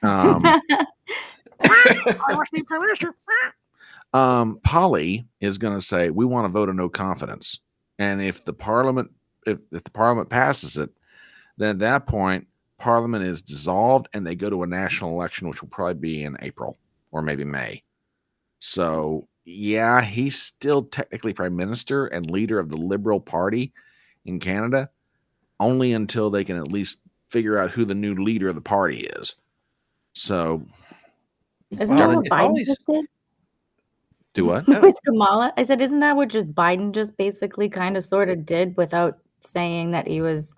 I want to be prime minister. Polly is going to say, we want to vote of no confidence. And if the Parliament passes it, then at that point, Parliament is dissolved and they go to a national election, which will probably be in April or maybe May. So, yeah, he's still technically Prime Minister and leader of the Liberal Party in Canada, only until they can at least figure out who the new leader of the party is. So, isn't that what Biden just did? Do what? With Kamala? I said, isn't that what just Biden just basically kind of sort of did without saying that he was,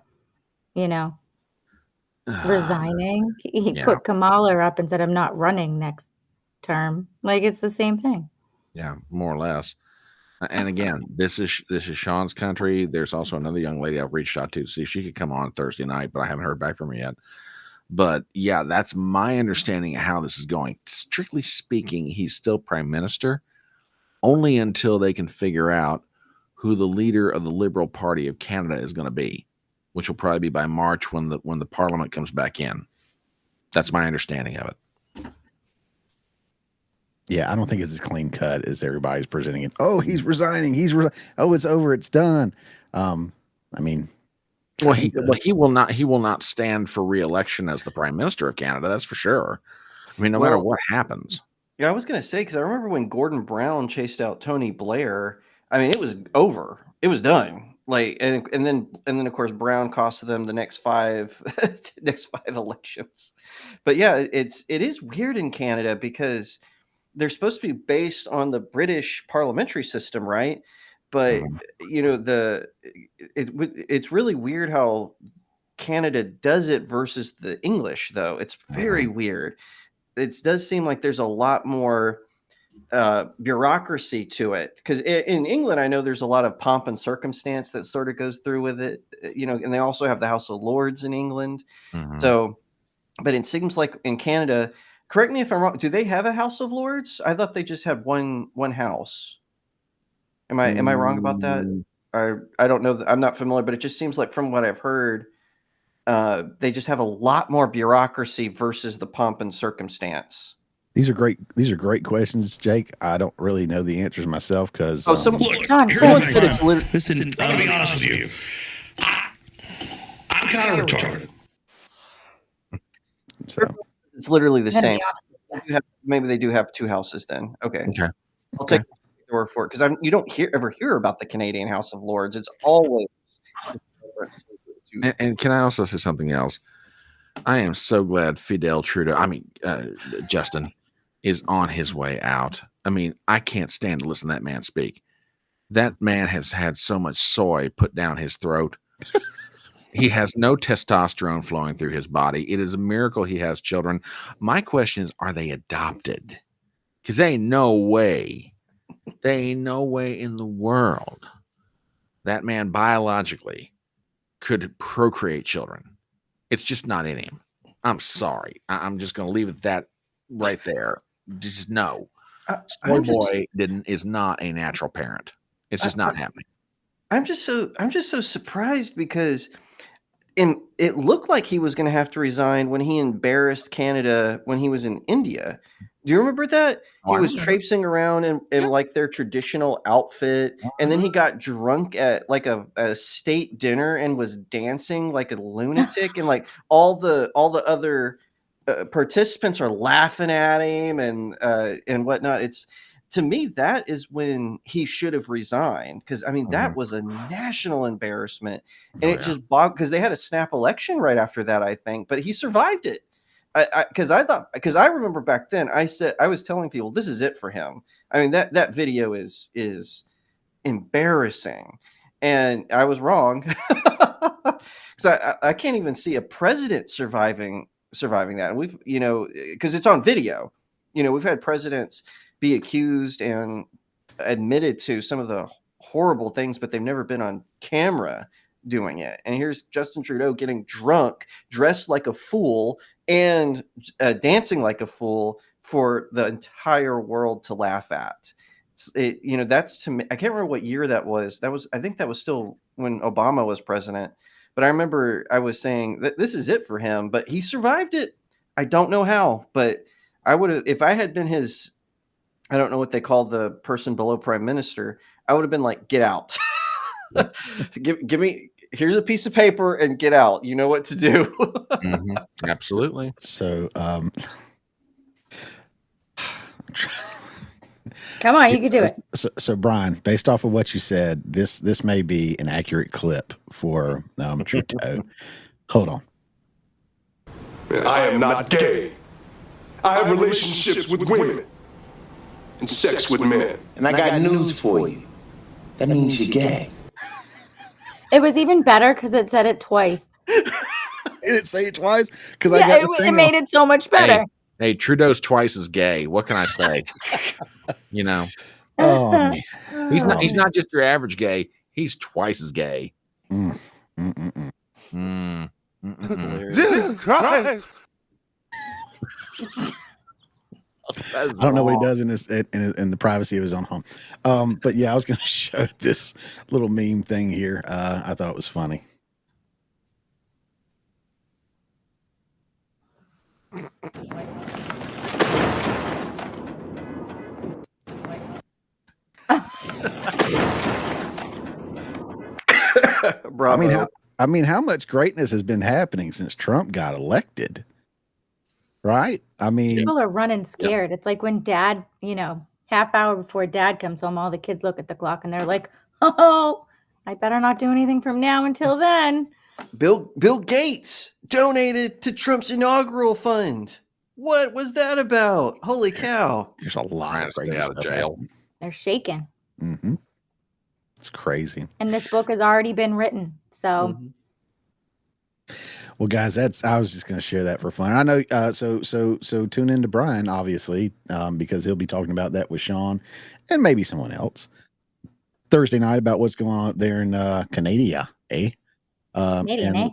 resigning? He put Kamala up and said, I'm not running next term. Like, it's the same thing. Yeah, more or less. And again, this is Sean's country. There's also another young lady I've reached out to see if she could come on Thursday night, but I haven't heard back from her yet. But yeah, that's my understanding of how this is going. Strictly speaking, he's still prime minister, only until they can figure out who the leader of the Liberal Party of Canada is going to be, which will probably be by March when the Parliament comes back in. That's my understanding of it. Yeah, I don't think it's as clean cut as everybody's presenting it. Oh, he's resigning. Oh, it's over. It's done. Well, he will not stand for re-election as the Prime Minister of Canada. That's for sure. I mean, no matter what happens. Yeah, I was going to say, because I remember when Gordon Brown chased out Tony Blair, I mean, it was over. It was done. like, and then of course Brown costed them the next five elections. But yeah, it is weird in Canada because they're supposed to be based on the British parliamentary system, right? But it's really weird how Canada does it versus the English, though. It's very weird. It does seem like there's a lot more bureaucracy to it, because in England, I know there's a lot of pomp and circumstance that sort of goes through with it, and they also have the House of Lords in England. So, but it seems like in Canada, correct me if I'm wrong, do they have a House of Lords? I thought they just had one house. Am I wrong about that? I don't know. I'm not familiar, but it just seems like from what I've heard, they just have a lot more bureaucracy versus the pomp and circumstance. These are great questions, Jake. I don't really know the answers myself because. Listen, I'm going to be honest with you. I'm kind of retarded. So it's literally the same. Maybe they do have two houses then. Okay. I'll take the word for it, because you don't ever hear about the Canadian House of Lords. It's always. And can I also say something else? I am so glad Justin is on his way out. I mean, I can't stand to listen to that man speak. That man has had so much soy put down his throat. He has no testosterone flowing through his body. It is a miracle he has children. My question is, are they adopted? Because there ain't no way in the world that man biologically could procreate children. It's just not in him. I'm sorry. I'm just going to leave it that right there. Just no. Soy boy is not a natural parent. It's just not happening. I'm just so surprised, because it looked like he was going to have to resign when he embarrassed Canada when he was in India. Do you remember that? He was traipsing around in like their traditional outfit, and then he got drunk at like a state dinner and was dancing like a lunatic, and like all the other participants are laughing at him and whatnot. To me, that is when he should have resigned, because I mean that was a national embarrassment, and it just bogged, because they had a snap election right after that, I think, but he survived it. Because I remember back then I was telling people this is it for him. I mean that video is embarrassing, and I was wrong, because I can't even see a president surviving that. And we've because it's on video. We've had presidents be accused and admitted to some of the horrible things, but they've never been on camera doing it. And here's Justin Trudeau getting drunk, dressed like a fool, and dancing like a fool for the entire world to laugh at. That's, to me, I can't remember what year that was. I think that was still when Obama was president. But I remember I was saying that this is it for him, but he survived it. I don't know how, but I would have, if I had been his, I don't know what they call the person below prime minister, I would have been like, get out. Give me, here's a piece of paper and get out. You know what to do. Absolutely. So, come on, you can do it. So Brian, based off of what you said, this may be an accurate clip for Trudeau. Hold on. I am not gay. I have relationships with women and sex with men. And I got news for you. That means you're gay. It was even better because it said it twice. Did it say it twice? Because it made it so much better. Hey, Trudeau's twice as gay. What can I say? Oh, man. He's not just your average gay. He's twice as gay. Jesus Christ. I don't know what he does in the privacy of his own home. But yeah, I was going to show this little meme thing here. I thought it was funny. Bravo. I mean, how much greatness has been happening since Trump got elected? Right? I mean, people are running scared. It's like when dad, half hour before dad comes home, all the kids look at the clock and they're like, oh, I better not do anything from now until then. Bill Gates donated to Trump's inaugural fund. What was that about? Holy cow. There's a lot of crazy out of stuff jail. happening. They're shaking. Mm-hmm. It's crazy. And this book has already been written. So Well, guys, I was just going to share that for fun. I know. So tune in to Brian, obviously, because he'll be talking about that with Sean and maybe someone else Thursday night about what's going on up there in Canada, eh? Canadian, and eh?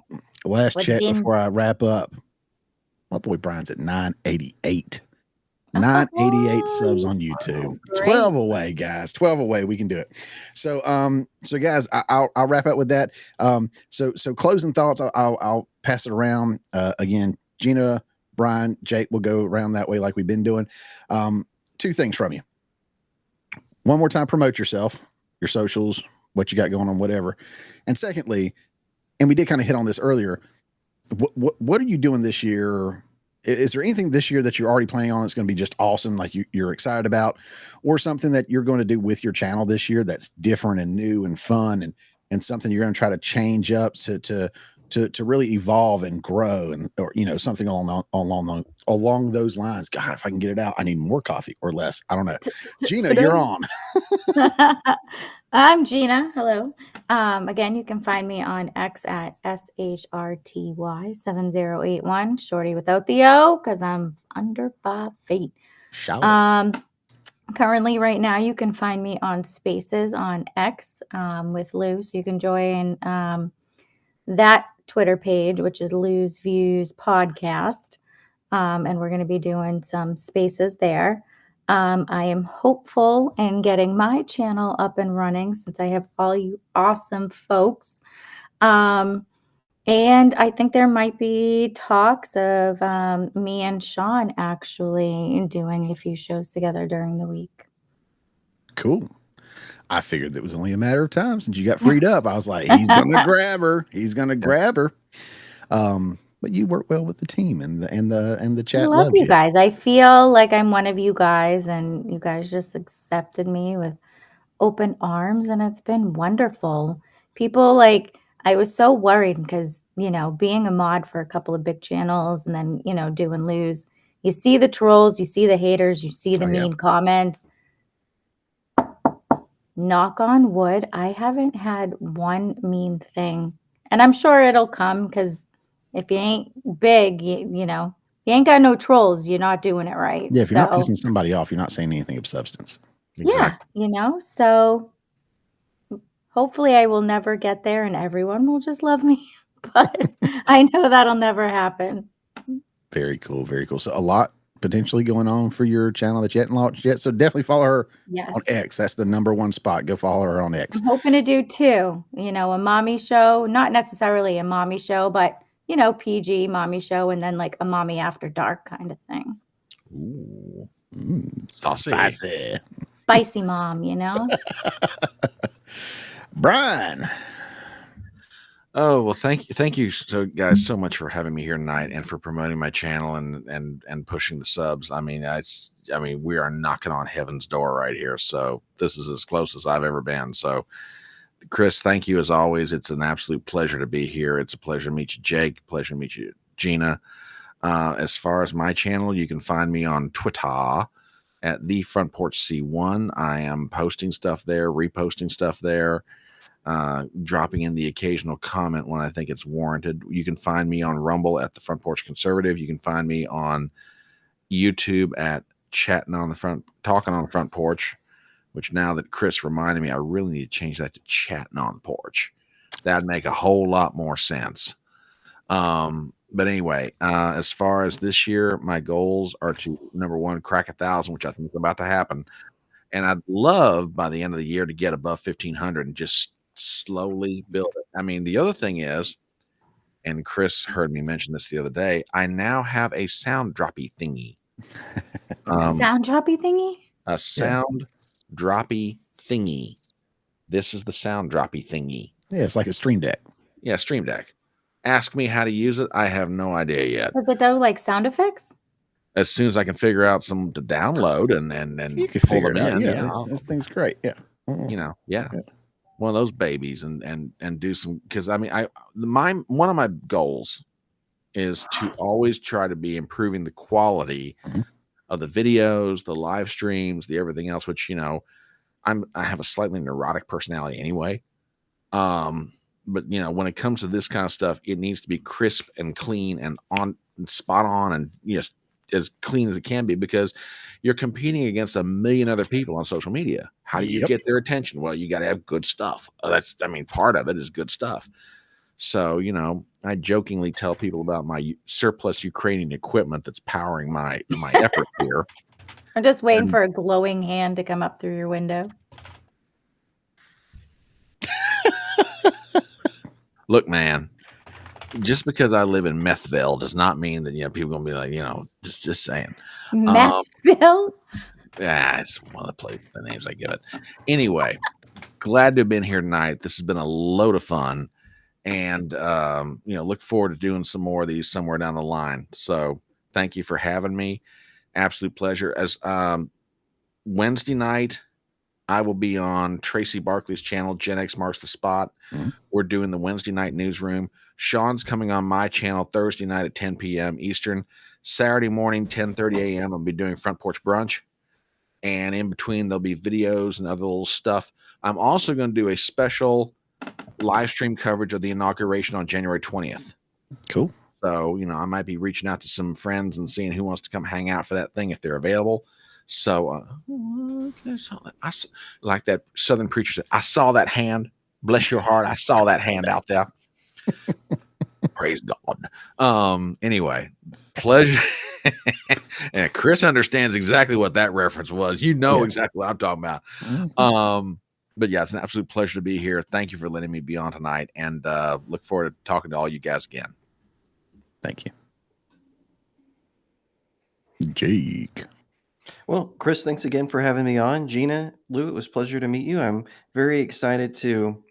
last What's check been- before I wrap up, my boy Brian's at 988. 988 subs on YouTube. Great. 12 away, guys. 12 away. We can do it. So guys, I'll wrap up with that. So closing thoughts. I'll pass it around. Again, Gina, Brian, Jake will go around that way like we've been doing. Two things from you. One more time, promote yourself, your socials, what you got going on, whatever. And secondly, and we did kind of hit on this earlier. What are you doing this year? Is there anything this year that you're already planning on that's going to be just awesome, like you're excited about, or something that you're going to do with your channel this year that's different and new and fun and something you're going to try to change up to really evolve and grow or something along those lines? God, if I can get it out, I need more coffee or less. I don't know. Gina, you're on. I'm Gina. Hello. Again, you can find me on X at SHRTY7081, shorty without the O, because I'm under 5 feet. Currently, right now, you can find me on Spaces on X with Lou, so you can join that Twitter page, which is Lou's Views Podcast, and we're going to be doing some spaces there. I am hopeful in getting my channel up and running since I have all you awesome folks. And I think there might be talks of me and Sean actually doing a few shows together during the week. Cool. I figured it was only a matter of time since you got freed up. I was like, he's going to grab her. He's going to grab her. But you work well with the team and the chat. I love you guys. I feel like I'm one of you guys, and you guys just accepted me with open arms, and it's been wonderful. People I was so worried because, being a mod for a couple of big channels and then, doing Lou's, you see the trolls, you see the haters, you see the mean comments. Knock on wood, I haven't had one mean thing. And I'm sure it'll come because if you ain't big, you ain't got no trolls, you're not doing it right. Yeah, if you're not pissing somebody off, you're not saying anything of substance. Exactly. Yeah, so hopefully I will never get there and everyone will just love me. But I know that'll never happen. Very cool. Very cool. So a lot potentially going on for your channel that you hadn't launched yet. So definitely follow her on X. That's the #1 spot. Go follow her on X. I'm hoping to do 2, a mommy show, not necessarily a mommy show, but PG mommy show, and then a mommy after dark kind of thing. Ooh. Spicy mom, Brian. Oh, well, thank you guys so much for having me here tonight and for promoting my channel and pushing the subs. I mean, we are knocking on heaven's door right here. So this is as close as I've ever been. So Chris, thank you as always. It's an absolute pleasure to be here. It's a pleasure to meet you, Jake. Pleasure to meet you, Gina. As far as my channel, you can find me on Twitter at the Front Porch C1. I am posting stuff there, reposting stuff there, dropping in the occasional comment when I think it's warranted. You can find me on Rumble at the Front Porch Conservative. You can find me on YouTube at Talking on the Front Porch, which now that Chris reminded me, I really need to change that to Chatting on the Porch. That'd make a whole lot more sense. But anyway, as far as this year, my goals are to, #1, crack 1,000, which I think is about to happen. And I'd love by the end of the year to get above 1,500 and just slowly build it. I mean, the other thing is, and Chris heard me mention this the other day, I now have a sound droppy thingy. Sound droppy thingy? A sound droppy thingy. This is the sound droppy thingy. Yeah, it's like a Stream Deck. Yeah, Stream Deck. Ask me how to use it. I have no idea yet. Does it do sound effects? As soon as I can figure out some to download and you can figure it out. Yeah, this thing's great. Yeah. Yeah. one of those babies and do some, because I mean, one of my goals is to always try to be improving the quality of the videos, the live streams, the everything else, which, you know, I have a slightly neurotic personality anyway. But you know, when it comes to this kind of stuff, it needs to be crisp and clean and on and spot on, and just as clean as it can be, because you're competing against a million other people on social media. How do you get their attention? Well, you got to have good stuff. Part of it is good stuff. So, you know, I jokingly tell people about my surplus Ukrainian equipment that's powering my effort here. I'm just waiting for a glowing hand to come up through your window. Look, man, just because I live in Methville does not mean that, you know, people are gonna be like, you know, just saying. Methville? Yeah, it's one of the names I give it. Anyway, glad to have been here tonight. This has been a load of fun, and you know, look forward to doing some more of these somewhere down the line. So thank you for having me. Absolute pleasure. As Wednesday night, I will be on Tracy Barkley's channel, Gen X Marks the Spot. We're doing the Wednesday night newsroom. Sean's coming on my channel Thursday night at 10 p.m. Eastern. Saturday morning, 10:30 a.m. I'll be doing Front Porch Brunch. And in between, there'll be videos and other little stuff. I'm also going to do a special live stream coverage of the inauguration on January 20th. Cool. So, you know, I might be reaching out to some friends and seeing who wants to come hang out for that thing if they're available. So, I like that Southern preacher said, I saw that hand. Bless your heart. I saw that hand out there. Praise God. Anyway, pleasure. And Chris understands exactly what that reference was. You know exactly what I'm talking about. But yeah, it's an absolute pleasure to be here. Thank you for letting me be on tonight, and look forward to talking to all you guys again. Thank you. Jake. Well, Chris, thanks again for having me on. Gina, Lou, it was a pleasure to meet you. I'm very excited to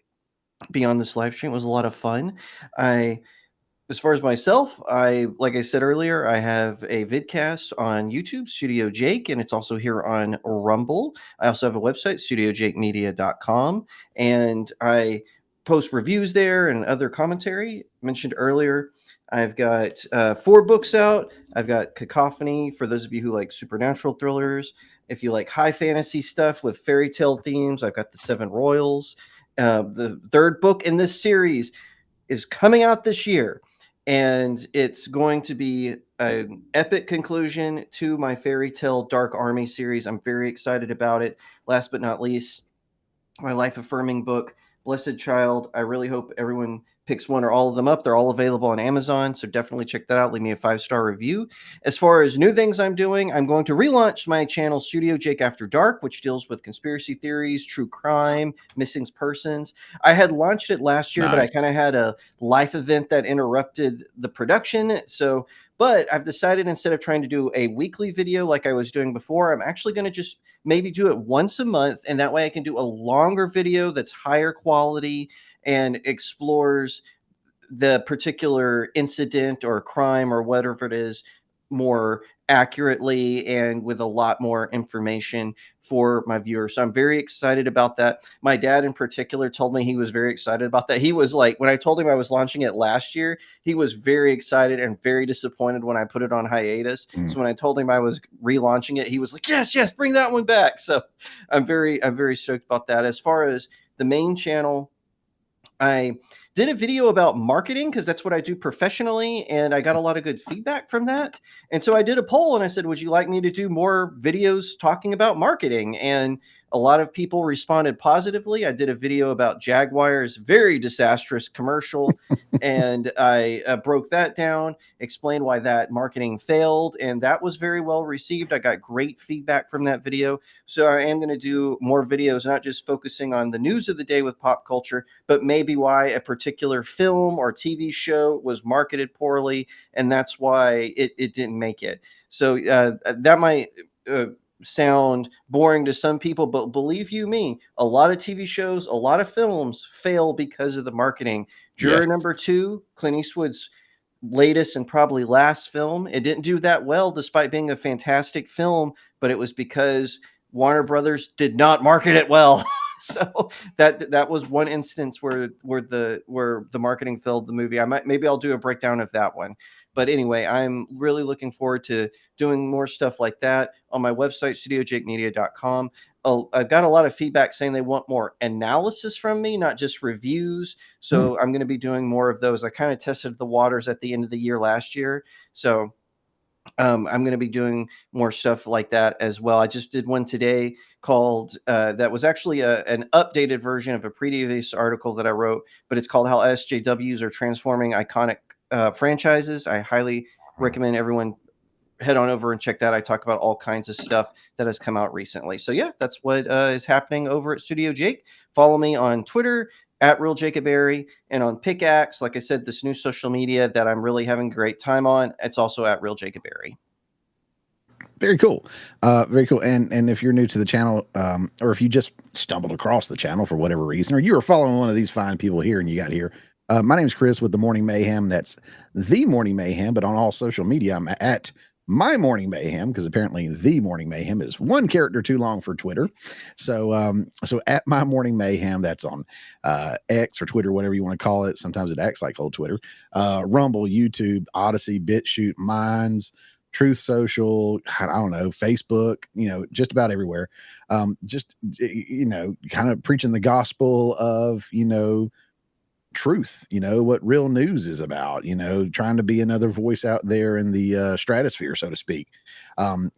be on this live stream. It was a lot of fun. As far as myself, like I said earlier, I have a vidcast on YouTube, Studio Jake, and it's also here on Rumble. I also have a website, studiojakemedia.com, and I post reviews there and other commentary. Mentioned earlier, I've got 4 books out. I've got Cacophony for those of you who like supernatural thrillers. If you like high fantasy stuff with fairy tale themes, I've got the 7 Royals. The 3rd book in this series is coming out this year, and it's going to be an epic conclusion to my fairy tale Dark Army series. I'm very excited about it. Last but not least, my life affirming book, Blessed Child. I really hope everyone picks one or all of them up. They're all available on Amazon, so definitely check that out. Leave me a 5-star review. As far as new things I'm doing, I'm going to relaunch my channel, Studio Jake After Dark, which deals with conspiracy theories, true crime, missing persons. I had launched it last year, but I kind of had a life event that interrupted the production. But I've decided, instead of trying to do a weekly video like I was doing before, I'm actually going to just maybe do it once a month, and that way I can do a longer video that's higher quality and explores the particular incident or crime or whatever it is more accurately and with a lot more information for my viewers. So I'm very excited about that. My dad in particular told me he was very excited about that. He was like, when I told him I was launching it last year, he was very excited and very disappointed when I put it on hiatus. So when I told him I was relaunching it, he was like, yes, bring that one back. So I'm very stoked about that. As far as the main channel, I did a video about marketing because that's what I do professionally, and I got a lot of good feedback from that. And so I did a poll and I said, would you like me to do more videos talking about marketing? And a lot of people responded positively. I did a video about Jaguar's very disastrous commercial, and I broke that down, explained why that marketing failed, and that was very well received. I got great feedback from that video. So I am going to do more videos, not just focusing on the news of the day with pop culture, but maybe why a particular film or TV show was marketed poorly, and that's why it didn't make it. So that might sound boring to some people, but believe you me, a lot of TV shows, a lot of films fail because of the marketing. Juror number 2, Clint Eastwood's latest and probably last film, it didn't do that well despite being a fantastic film, but it was because Warner Brothers did not market it well. So that was one instance where the marketing failed the movie. Maybe I'll do a breakdown of that one. But anyway, I'm really looking forward to doing more stuff like that on my website, studiojakemedia.com. I've got a lot of feedback saying they want more analysis from me, not just reviews. So I'm going to be doing more of those. I kind of tested the waters at the end of the year last year. So I'm going to be doing more stuff like that as well. I just did one today called that was actually an updated version of a previous article that I wrote, but it's called How SJWs Are Transforming Iconic Franchises. I highly recommend everyone head on over and check that. I talk about all kinds of stuff that has come out recently. So yeah, that's what is happening over at Studio Jake. Follow me on Twitter at Real Jacob Berry, and on Pickaxe, like I said, this new social media that I'm really having a great time on. It's also at Real Jacob Berry. Very cool. Very cool. And if you're new to the channel, or if you just stumbled across the channel for whatever reason, or you were following one of these fine people here and you got here, my name's Chris with the Morning Mayhem. That's the Morning Mayhem, but on all social media, I'm at My Morning Mayhem, because apparently the Morning Mayhem is one character too long for Twitter. So so at My Morning Mayhem, that's on X or Twitter, whatever you want to call it. Sometimes it acts like old Twitter. Rumble, YouTube, Odyssey, BitChute, Minds, Truth Social, I don't know, Facebook, just about everywhere. Just, kind of preaching the gospel of, truth, what real news is about, trying to be another voice out there in the stratosphere, so to speak.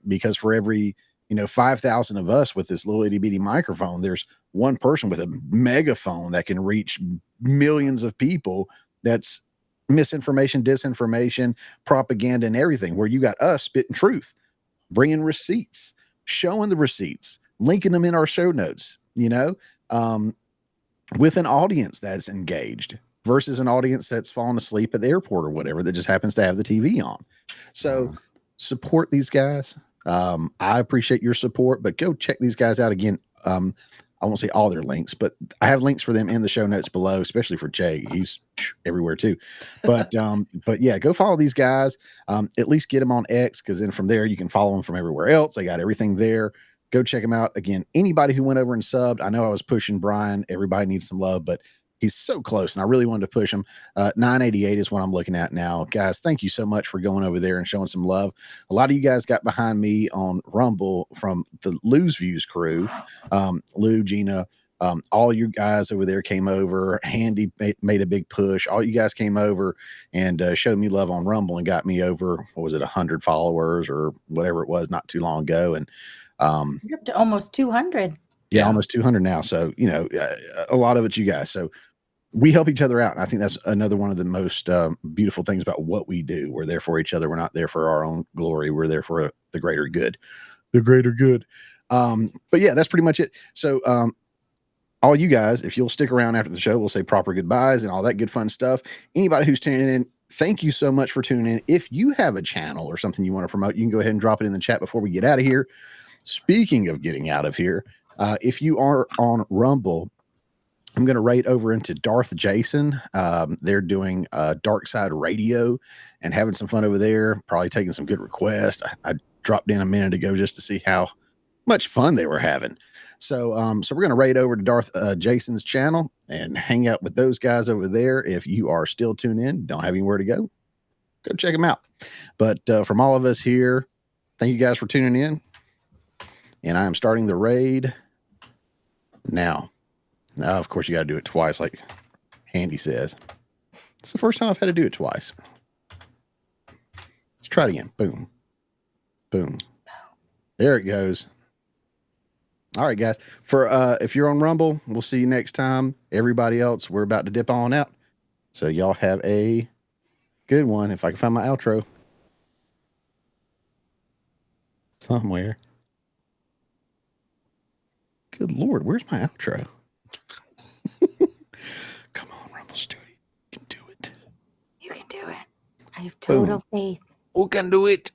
Because for every 5,000 of us with this little itty bitty microphone, there's one person with a megaphone that can reach millions of people. That's misinformation, disinformation, propaganda, and everything, where you got us spitting truth, bringing receipts, showing the receipts, linking them in our show notes, with an audience that's engaged versus an audience that's fallen asleep at the airport or whatever, that just happens to have the TV on. So support these guys. I appreciate your support, but go check these guys out again. I won't say all their links, but I have links for them in the show notes below, especially for Jay. He's everywhere too. But yeah, go follow these guys. At least get them on X, because then from there you can follow them from everywhere else. They got everything there. Go check them out. Again, anybody who went over and subbed, I know I was pushing Brian. Everybody needs some love, but he's so close, and I really wanted to push him. 988 is what I'm looking at now. Guys, thank you so much for going over there and showing some love. A lot of you guys got behind me on Rumble from the Lou's Views crew. Lou, Gina, all you guys over there came over. Handy made a big push. All you guys came over and showed me love on Rumble and got me over, 100 followers or whatever it was not too long ago. And you're up to almost 200. Yeah, almost 200 now. So, a lot of it's you guys. So we help each other out. And I think that's another one of the most beautiful things about what we do. We're there for each other. We're not there for our own glory. We're there for the greater good. The greater good. But yeah, that's pretty much it. So all you guys, if you'll stick around after the show, we'll say proper goodbyes and all that good fun stuff. Anybody who's tuning in, thank you so much for tuning in. If you have a channel or something you want to promote, you can go ahead and drop it in the chat before we get out of here. Speaking of getting out of here, if you are on Rumble, I'm going to raid over into Darth Jason. They're doing Dark Side Radio and having some fun over there, probably taking some good requests. I dropped in a minute ago just to see how much fun they were having. So we're going to raid over to Darth Jason's channel and hang out with those guys over there. If you are still tuned in, don't have anywhere to go check them out. But from all of us here, thank you guys for tuning in. And I am starting the raid now. Now, of course, you got to do it twice, like Handy says. It's the first time I've had to do it twice. Let's try it again. Boom. Boom. There it goes. All right, guys. For if you're on Rumble, we'll see you next time. Everybody else, we're about to dip on out. So y'all have a good one. If I can find my outro somewhere. Good Lord, where's my outro? Come on, Rumble Studio. You can do it. You can do it. I have total faith. Who can do it?